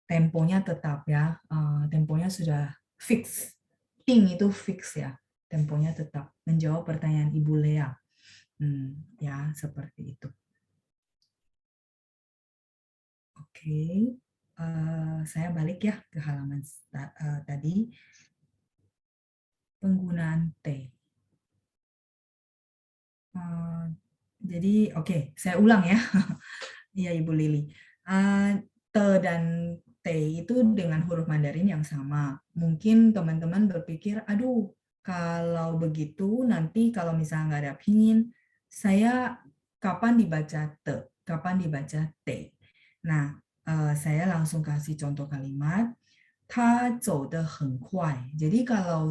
Temponya tetap ya. Temponya sudah fix. Ting itu fix ya. Temponya tetap. Menjawab pertanyaan Ibu Lea. Ya, seperti itu. Oke, saya balik ya ke halaman tadi. Penggunaan T. Jadi, oke, saya ulang ya. Iya, Ibu Lili. T dan T itu dengan huruf Mandarin yang sama. Mungkin teman-teman berpikir, aduh, kalau begitu nanti kalau misalnya nggak ada pinyin, saya kapan dibaca T, kapan dibaca T. Nah, saya langsung kasih contoh kalimat. 他走得很快. Jadi kalau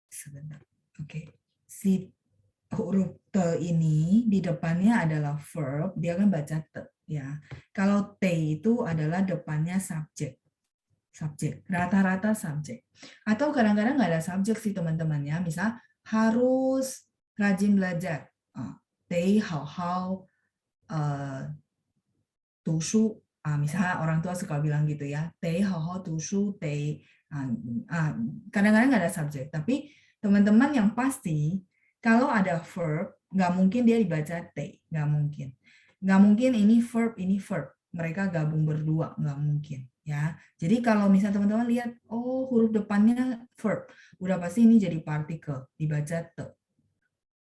sebentar. Oke. Si huruf T ini di depannya adalah verb, dia kan baca T ya. Kalau T itu adalah depannya subjek. Subjek, rata-rata subjek. Atau kadang-kadang nggak ada subjek sih teman-temannya. Misal harus rajin belajar. T hao hao 读书 misalnya orang tua suka bilang gitu ya, 得好好读书 kadang-kadang nggak ada subjek, tapi teman-teman yang pasti kalau ada verb nggak mungkin dia dibaca t, nggak mungkin ini verb mereka gabung berdua, nggak mungkin ya. Jadi kalau misalnya teman-teman lihat huruf depannya verb, udah pasti ini jadi partikel, dibaca t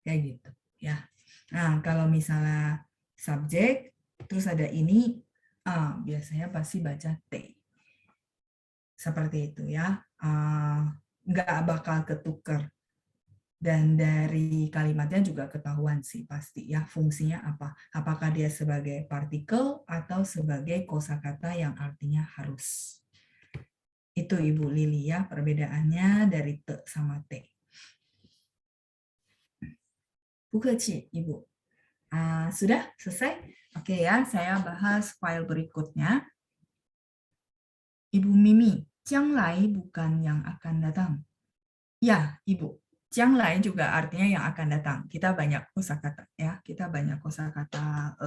kayak gitu ya. Nah kalau misalnya subjek terus ada ini, biasanya pasti baca T. Seperti itu ya. Nggak bakal ketuker. Dan dari kalimatnya juga ketahuan sih pasti ya fungsinya apa. Apakah dia sebagai partikel atau sebagai kosakata yang artinya harus. Itu Ibu Lili ya perbedaannya dari T sama T. Bukaci Ibu. Sudah selesai? Oke ya, saya bahas file berikutnya. Ibu Mimi, 将来 bukan yang akan datang. Ya, Ibu. 将来 juga artinya yang akan datang. Kita banyak kosakata ya. Kita banyak kosakata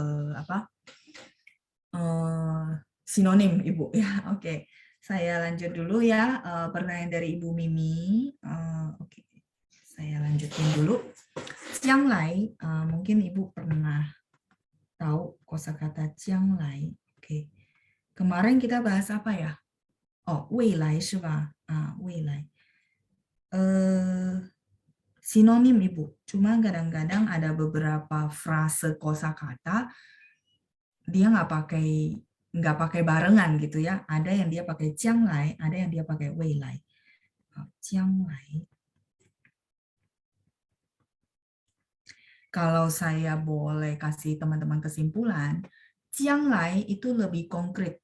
sinonim Ibu ya. Oke. Saya lanjut dulu ya. Pertanyaan dari Ibu Mimi. Oke. Saya lanjutin dulu. 将来 mungkin Ibu pernah tahu kosakata 将来. Oke. Kemarin kita bahas apa ya? 未来是吧？未来。Sinonim Ibu. Cuma kadang-kadang ada beberapa frase kosakata dia nggak pakai barengan gitu ya. Ada yang dia pakai 将来, ada yang dia pakai 未来. 将来. Kalau saya boleh kasih teman-teman kesimpulan, 将来 itu lebih konkret.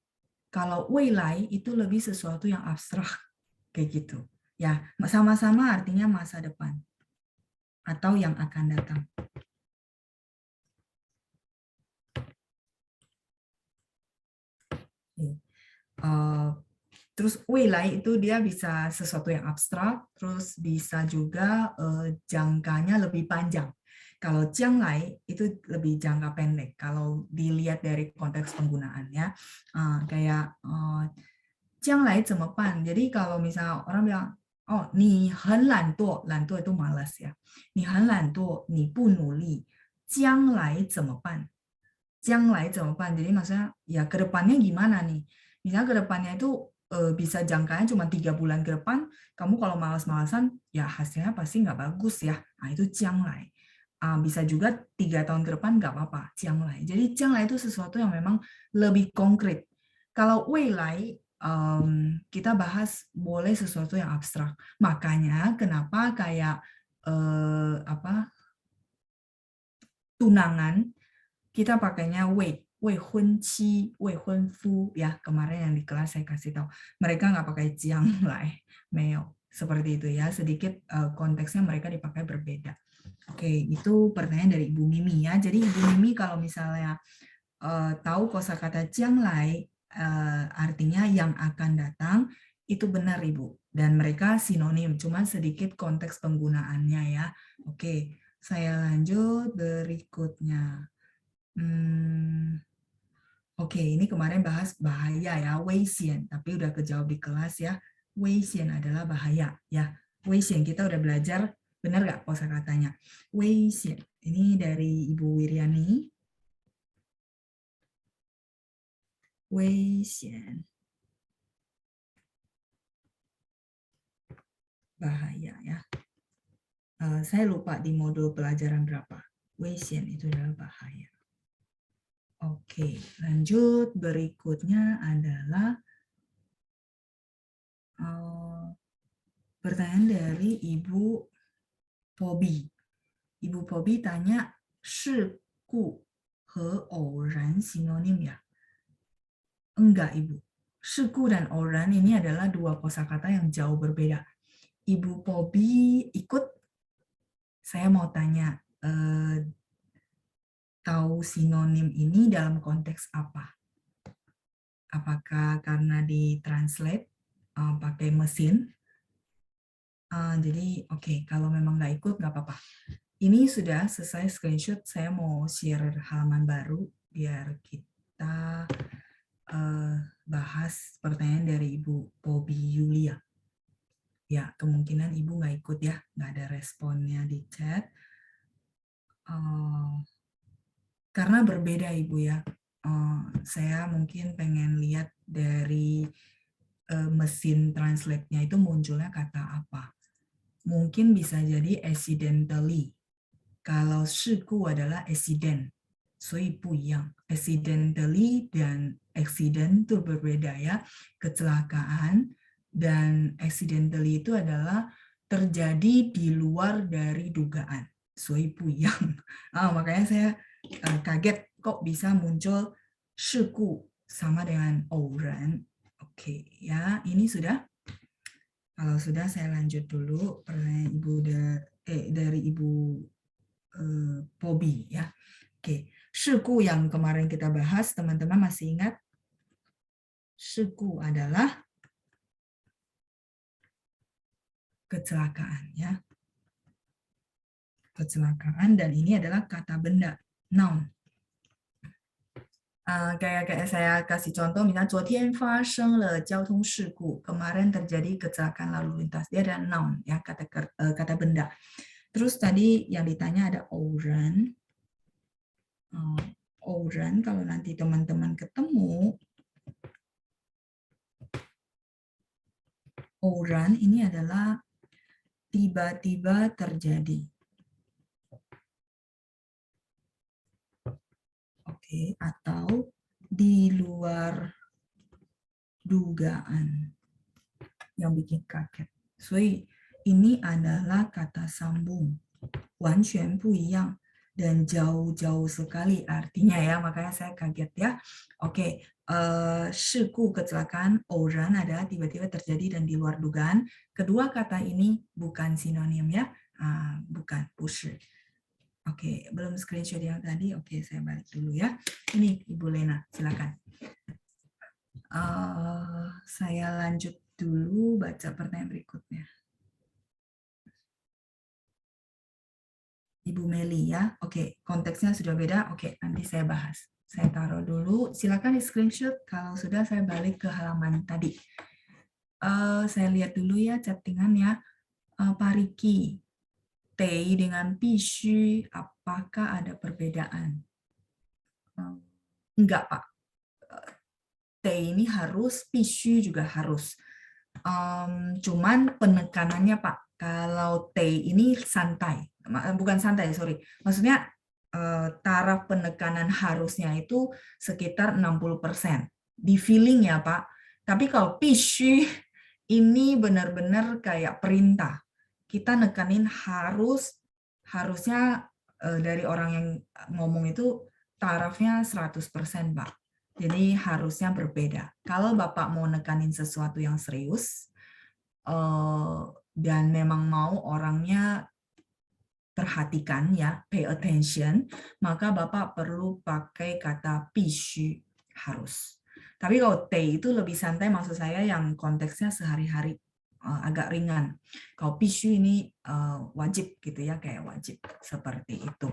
Kalau 未来 itu lebih sesuatu yang abstrak kayak gitu. Ya, sama-sama artinya masa depan atau yang akan datang. Terus Weilai itu dia bisa sesuatu yang abstrak, terus bisa juga jangkanya lebih panjang. Kalau Jianglai itu lebih jangka pendek. Kalau dilihat dari konteks penggunaannya, kayak Jianglai 怎么办? Jadi kalau misalnya orang bilang, oh, 你很懒惰, 懒惰 itu malas ya. 你很懒惰,你不努力,将来怎么办? 将来怎么办? Jadi maksudnya ya ke depannya gimana nih? Misalnya ke depannya itu bisa jangkanya cuma 3 bulan ke depan, kamu kalau malas-malasan ya hasilnya pasti nggak bagus ya. Nah itu jianglai. Bisa juga 3 tahun ke depan nggak apa-apa, jianglai. Jadi jianglai itu sesuatu yang memang lebih konkret. Kalau weilai kita bahas boleh sesuatu yang abstrak. Makanya kenapa kayak tunangan kita pakainya wei, wei hun qi, wei hun fu ya. Kemarin yang di kelas saya kasih tahu. Mereka nggak pakai jiang lai, meo. Seperti itu ya. Sedikit konteksnya mereka dipakai berbeda. Oke, itu pertanyaan dari Ibu Mimi ya. Jadi Ibu Mimi kalau misalnya tahu kosakata jiang lai artinya yang akan datang, itu benar Ibu. Dan mereka sinonim, cuma sedikit konteks penggunaannya ya. Oke, saya lanjut berikutnya. Oke, ini kemarin bahas bahaya ya, weisian, tapi udah kejawab di kelas ya. Weisian adalah bahaya ya. Weisian kita udah belajar, benar nggak kosakatanya? Weisian, ini dari Ibu Wiryani. Weisian, bahaya ya. Saya lupa di modul pelajaran berapa. Weisian itu adalah bahaya. Oke, lanjut. Berikutnya adalah pertanyaan dari Ibu Pobi. Ibu Pobi tanya, 事故和偶然 sinonim ya? Enggak, Ibu. 事故 dan 偶然 ini adalah dua kosakata yang jauh berbeda. Ibu Pobi ikut? Saya mau tanya, tahu sinonim ini dalam konteks apa? Apakah karena ditranslate pakai mesin? Jadi oke, kalau memang nggak ikut nggak apa-apa. Ini sudah selesai screenshot, saya mau share halaman baru biar kita bahas pertanyaan dari Ibu Pobi Yulia. Ya, kemungkinan Ibu nggak ikut ya, nggak ada responnya di chat. Karena berbeda Ibu ya. Saya mungkin pengen lihat dari mesin translate-nya itu munculnya kata apa. Mungkin bisa jadi accidentally. Kalau 事故 adalah accident, 所以不一样. Accidentally dan accident itu berbeda ya. Kecelakaan dan accidentally itu adalah terjadi di luar dari dugaan. 所以不一样. Makanya saya kaget kok bisa muncul 事故 sama dengan 偶然. Oke, ya ini sudah. Kalau sudah saya lanjut dulu pertanyaan dari Ibu Pobi ya. Oke, 事故 yang kemarin kita bahas, teman-teman masih ingat? 事故 adalah kecelakaan ya. Kecelakaan dan ini adalah kata benda, noun. Kayak saya kasih contoh, misalnya 昨天发生了交通事故, kemarin terjadi kecelakaan lalu lintas. Dia ada noun ya, kata benda. Terus tadi yang ditanya ada 偶然. 偶然 kalau nanti teman-teman ketemu, 偶然 ini adalah tiba-tiba terjadi. Oke, atau di luar dugaan yang bikin kaget. So, ini adalah kata sambung. 完全不一样 dan jauh-jauh sekali artinya ya, makanya saya kaget ya. Oke, 事故 kecelakaan, 偶然 adalah tiba-tiba terjadi dan di luar dugaan. Kedua kata ini bukan sinonim ya, bukan, 不是. Oke, belum screenshot yang tadi. Oke, saya balik dulu ya. Ini Ibu Lena, silakan. Saya lanjut baca pertanyaan berikutnya. Ibu Meli ya. Oke, konteksnya sudah beda. Oke, nanti saya bahas. Saya taruh dulu. Silakan di screenshot. Kalau sudah saya balik ke halaman tadi. Saya lihat dulu ya chattingannya. Pak Riki, T dengan Pishu, apakah ada perbedaan? Enggak, Pak. T ini harus, Pishu juga harus. Cuman penekanannya Pak, kalau T ini santai, bukan santai, sorry. Maksudnya taraf penekanan harusnya itu sekitar 60%. Di feeling ya Pak. Tapi kalau Pishu ini benar-benar kayak perintah. Kita nekanin harusnya dari orang yang ngomong itu tarafnya 100% Pak. Jadi harusnya berbeda. Kalau Bapak mau nekanin sesuatu yang serius dan memang mau orangnya perhatikan ya, pay attention, maka Bapak perlu pakai kata 必须 harus. Tapi kalau T itu lebih santai, maksud saya yang konteksnya sehari-hari agak ringan. Kalau 必须 ini wajib gitu ya, kayak wajib seperti itu.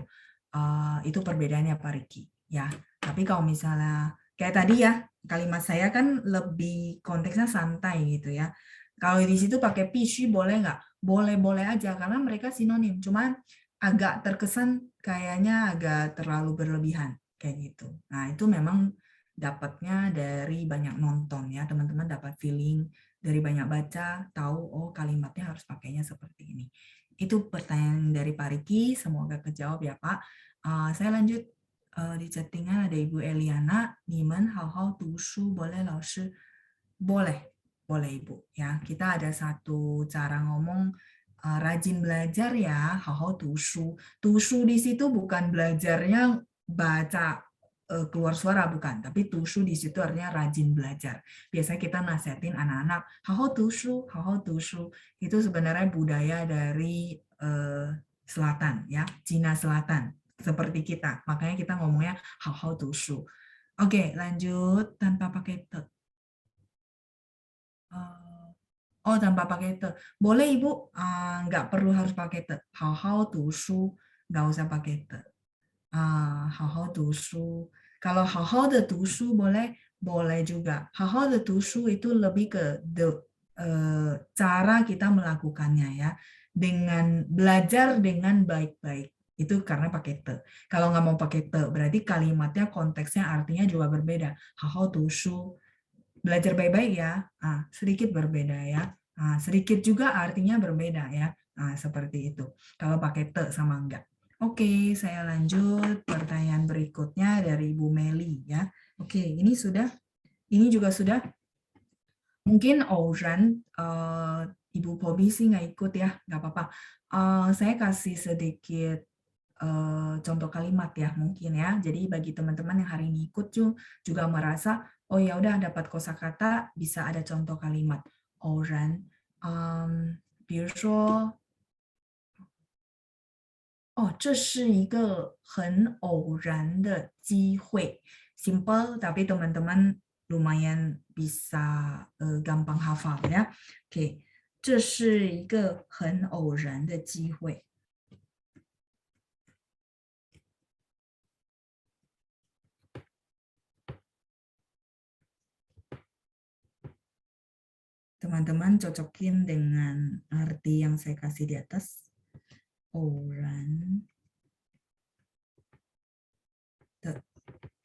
Itu perbedaannya Pak Riki ya. Tapi kalau misalnya kayak tadi ya, kalimat saya kan lebih konteksnya santai gitu ya. Kalau di situ pakai 必须 boleh nggak? Boleh-boleh aja karena mereka sinonim. Cuman agak terkesan kayaknya agak terlalu berlebihan kayak gitu. Nah, itu memang dapatnya dari banyak nonton ya, teman-teman dapat feeling dari banyak baca, tahu oh kalimatnya harus pakainya seperti ini. Itu pertanyaan dari Pak Riki, semoga kejawab ya Pak. Saya lanjut di chattingan ada Ibu Eliana, Nimen hao tushu boleh laoshi? Boleh, boleh Ibu ya. Kita ada satu cara ngomong rajin belajar ya, hao tushu. Tushu di situ bukan belajarnya baca keluar suara bukan, tapi tushu di situ artinya rajin belajar. Biasanya kita nasihatin anak-anak, hao tushu. Itu sebenarnya budaya dari selatan ya, Cina Selatan seperti kita. Makanya kita ngomongnya hao tushu. Oke, lanjut tanpa pakai te. Oh, tanpa pakai te. Boleh Ibu, nggak perlu harus pakai te. Hao tushu, nggak usah pakai te. Hao tushu. Kalau hao de tushu boleh, boleh juga. Hao de tushu itu lebih ke cara kita melakukannya ya. Dengan belajar dengan baik-baik. Itu karena pakai te. Kalau nggak mau pakai te, berarti kalimatnya konteksnya artinya juga berbeda. Hao tushu. Belajar baik-baik ya, sedikit berbeda ya. Sedikit juga artinya berbeda ya. Seperti itu. Kalau pakai te sama enggak. Oke, saya lanjut pertanyaan berikutnya dari Ibu Meli ya. Oke, ini sudah. Ini juga sudah. Mungkin Oran, Ibu Pobi sih nggak ikut ya, nggak apa-apa. Saya kasih sedikit contoh kalimat ya mungkin ya. Jadi bagi teman-teman yang hari ini ikut juga merasa oh ya udah dapat kosakata bisa ada contoh kalimat. Oran, 比如说哦，这是一个很偶然的机会。Simple, tapi teman-teman lumayan bisa gampang hafal ya. Oke, 这是一个很偶然的机会。Teman-teman cocokin dengan arti yang saya kasih di atas. Orang的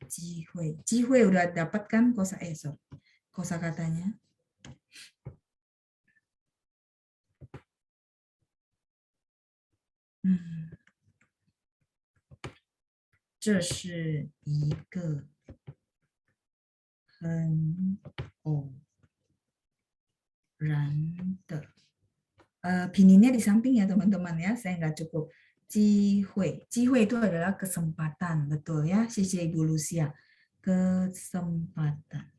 机会. 机会 udah dapat kan kosakatanya? 这是一个很偶然的 pinginnya di samping ya teman-teman ya, saya nggak cukup. 机会 itu adalah kesempatan, betul ya. Sisi Ibu Lucia. Kesempatan.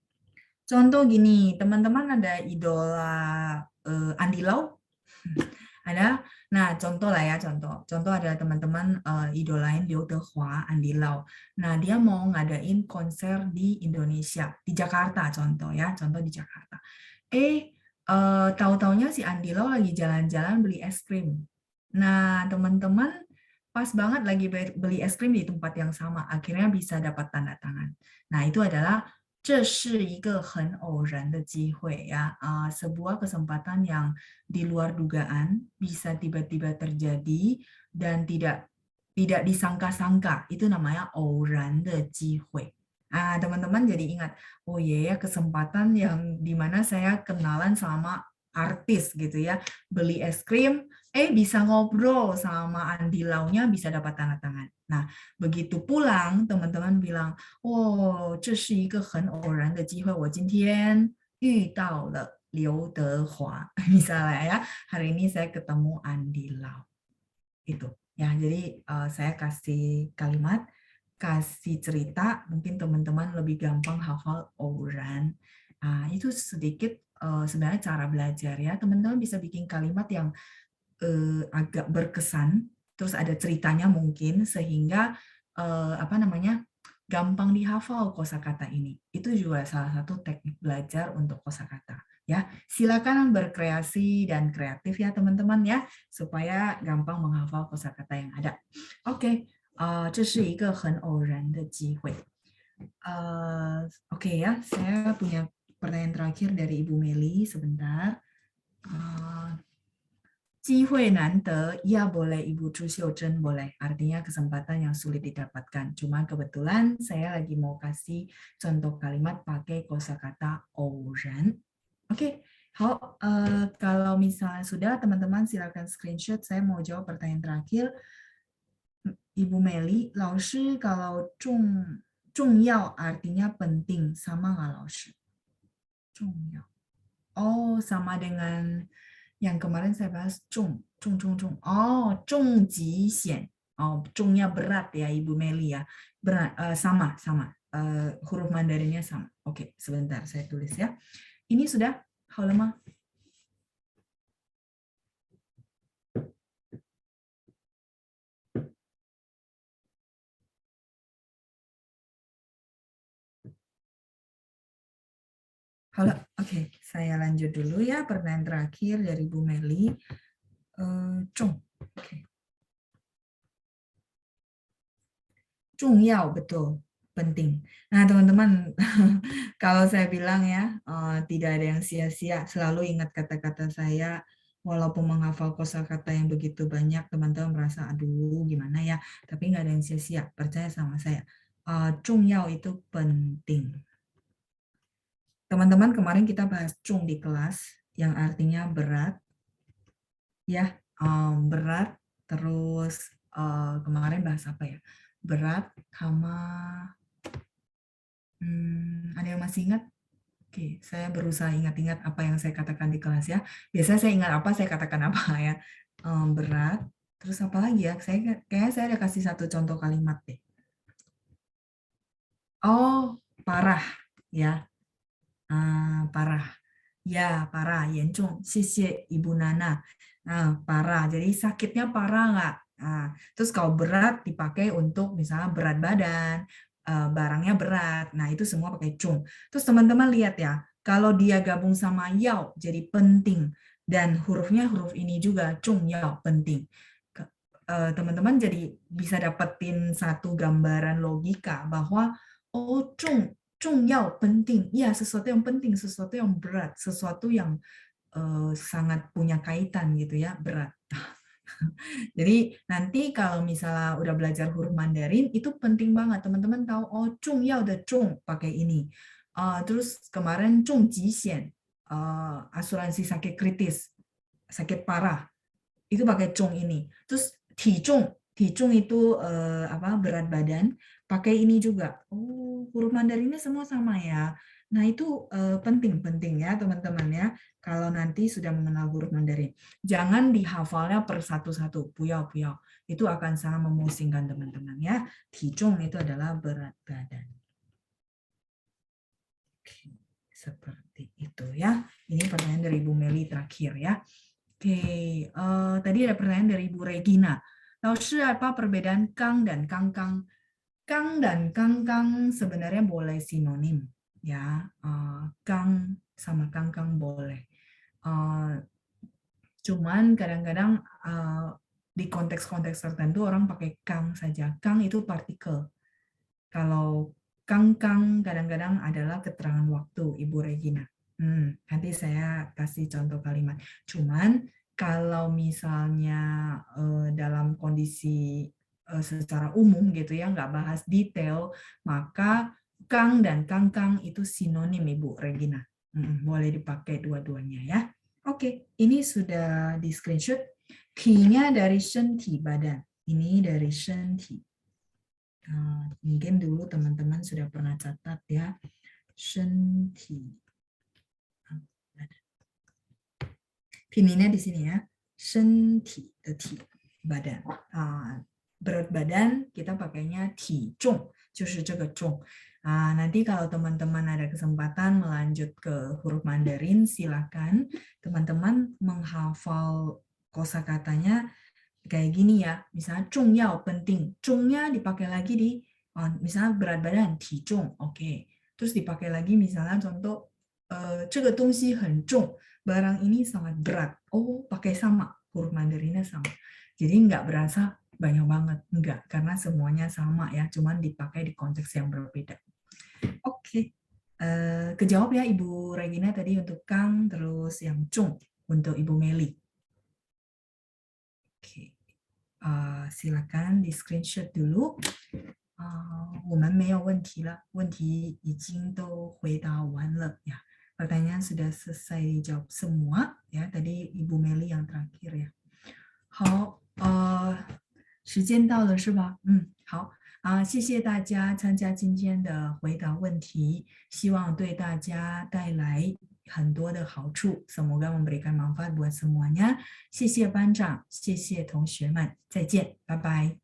Contoh gini, teman-teman ada idola Andy Lau? Ada. Nah, contoh lah ya, contoh. Contoh ada teman-teman idolain Liu Dehua, Andy Lau. Nah, dia mau ngadain konser di Indonesia, di Jakarta contoh ya, contoh di Jakarta. tahu-taunya si Andilo lagi jalan-jalan beli es krim. Nah, teman-teman pas banget lagi beli es krim di tempat yang sama, akhirnya bisa dapat tanda tangan. Nah, itu adalah 这是一个很偶然的机会 ya. Sebuah kesempatan yang di luar dugaan bisa tiba-tiba terjadi dan tidak disangka-sangka. Itu namanya 偶然的机会. Teman-teman jadi ingat, oh iya ya kesempatan yang dimana saya kenalan sama artis gitu ya, beli es krim, bisa ngobrol sama Andi Lau-nya bisa dapat tanda tangan. Nah, begitu pulang teman-teman bilang, oh, 这是一个很偶然的机会，我今天遇到了刘德华. Misalnya ya, hari ini saya ketemu Andi Lau. Itu ya, jadi saya kasih kalimat, kasih cerita, mungkin teman-teman lebih gampang hafal orang. Itu sedikit sebenarnya cara belajar ya. Teman-teman bisa bikin kalimat yang agak berkesan, terus ada ceritanya mungkin sehingga apa namanya gampang dihafal kosakata ini. Itu juga salah satu teknik belajar untuk kosakata. Ya, silakan berkreasi dan kreatif ya teman-teman ya, supaya gampang menghafal kosakata yang ada. Oke, 这是一个很偶然的机会. Oke ya, saya punya pertanyaan terakhir dari Ibu Meli sebentar. 机会难得, ya boleh Ibu Chu Xiuzhen boleh. Artinya kesempatan yang sulit didapatkan. Cuma kebetulan saya lagi mau kasih contoh kalimat pakai kosakata orang. Oke, kalau misalnya sudah teman-teman silakan screenshot. Saya mau jawab pertanyaan terakhir. Ibu Meli, 老师 kalau 重要 artinya penting, sama nggak 老师? 重要. Oh, sama dengan yang kemarin saya bahas 重. Oh, 重疾险. Oh, 重nya berat ya Ibu Meli ya. Berat, sama. Huruf Mandarinnya sama. Oke, sebentar saya tulis ya. Ini sudah, 好了吗? Halo, oke, saya lanjut dulu ya. Pertanyaan terakhir dari Bu Meli. Cung, oke. 重要, betul, penting. Nah, teman-teman, kalau saya bilang ya, tidak ada yang sia-sia. Selalu ingat kata-kata saya. Walaupun menghafal kosakata yang begitu banyak, teman-teman merasa, aduh, gimana ya? Tapi nggak ada yang sia-sia. Percaya sama saya. 重要 itu penting. Teman-teman, kemarin kita bahas cung di kelas, yang artinya berat. Ya, berat. Terus kemarin bahas apa ya? Berat, sama ada yang masih ingat? Oke, saya berusaha ingat-ingat apa yang saya katakan di kelas ya. Biasanya saya ingat apa, saya katakan apa ya. Berat, terus apa lagi ya? Kayaknya saya ada kasih satu contoh kalimat deh. Oh, parah ya. Parah. Ya, parah. Yencung. Sisi Ibu Nana. Parah. Jadi sakitnya parah nggak? Terus kalau berat dipakai untuk misalnya berat badan, barangnya berat. Nah, itu semua pakai cung. Terus teman-teman lihat ya, kalau dia gabung sama yao jadi penting. Dan hurufnya huruf ini juga, cung yao, penting. Teman-teman jadi bisa dapetin satu gambaran logika bahwa oh, cung 重要 penting. Ya, sesuatu yang penting, sesuatu yang berat, sesuatu yang sangat punya kaitan gitu ya, berat. Jadi nanti kalau misalnya udah belajar huruf Mandarin, itu penting banget teman-teman tahu oh 重要 的重 pakai ini. Terus kemarin 重疾险, asuransi sakit kritis, sakit parah, itu pakai cung ini. Terus Tijung itu apa berat badan, pakai ini juga. Oh, huruf Mandarinnya semua sama ya. Nah, itu penting ya teman-teman ya. Kalau nanti sudah mengenal huruf Mandarin. Jangan dihafalnya per satu-satu, puyau-puyau. Itu akan sangat memusingkan teman-teman ya. Tijung itu adalah berat badan. Oke, seperti itu ya. Ini pertanyaan dari Bu Meli terakhir ya. Oke, tadi ada pertanyaan dari Bu Regina. Tahu apa perbedaan kang dan kangkang? Kang dan kangkang sebenarnya boleh sinonim, ya. Kang sama kangkang boleh. Uh, Cuman kadang-kadang di konteks-konteks tertentu orang pakai kang saja. Kang itu partikel. Kalau kang-kang kadang-kadang adalah keterangan waktu, Ibu Regina. Nanti saya kasih contoh kalimat. Cuman kalau misalnya dalam kondisi secara umum gitu ya, nggak bahas detail, maka kang dan kang-kang itu sinonim, Ibu Regina. Boleh dipakai dua-duanya ya. Oke, ini sudah di screenshot. Ki-nya dari shenti, badan. Ini dari shenti. Mungkin dulu teman-teman sudah pernah catat ya. Shenti. Pinginnya di sini ya. Shenti, ti, badan. Berat badan kita pakainya ti zhong, 就是这个重. Nanti kalau teman-teman ada kesempatan melanjut ke huruf Mandarin, silakan teman-teman menghafal kosakatanya kayak gini ya. Misalnya 重要 penting, 重nya dipakai lagi di misalnya berat badan 体重, oke. Terus dipakai lagi misalnya contoh 这个东西很重, barang ini sangat berat. Oh, pakai sama, huruf Mandarinnya sama. Jadi nggak berasa banyak banget, enggak, karena semuanya sama ya, cuman dipakai di konteks yang berbeda. Oke, kejawab ya Ibu Regina tadi untuk Kang, terus yang Chung untuk Ibu Meli. Oke, silakan di screenshot dulu. 我们没有问题了，问题已经都回答完了ya. Pertanyaan sudah selesai dijawab semua ya. Tadi Ibu Meli yang terakhir ya. 好，时间到了是吧？好谢谢大家参加今天的回答问题，希望对大家带来很多的好处。Semoga memberikan manfaat buat semuanya. 谢谢班长，谢谢同学们，再见，拜拜。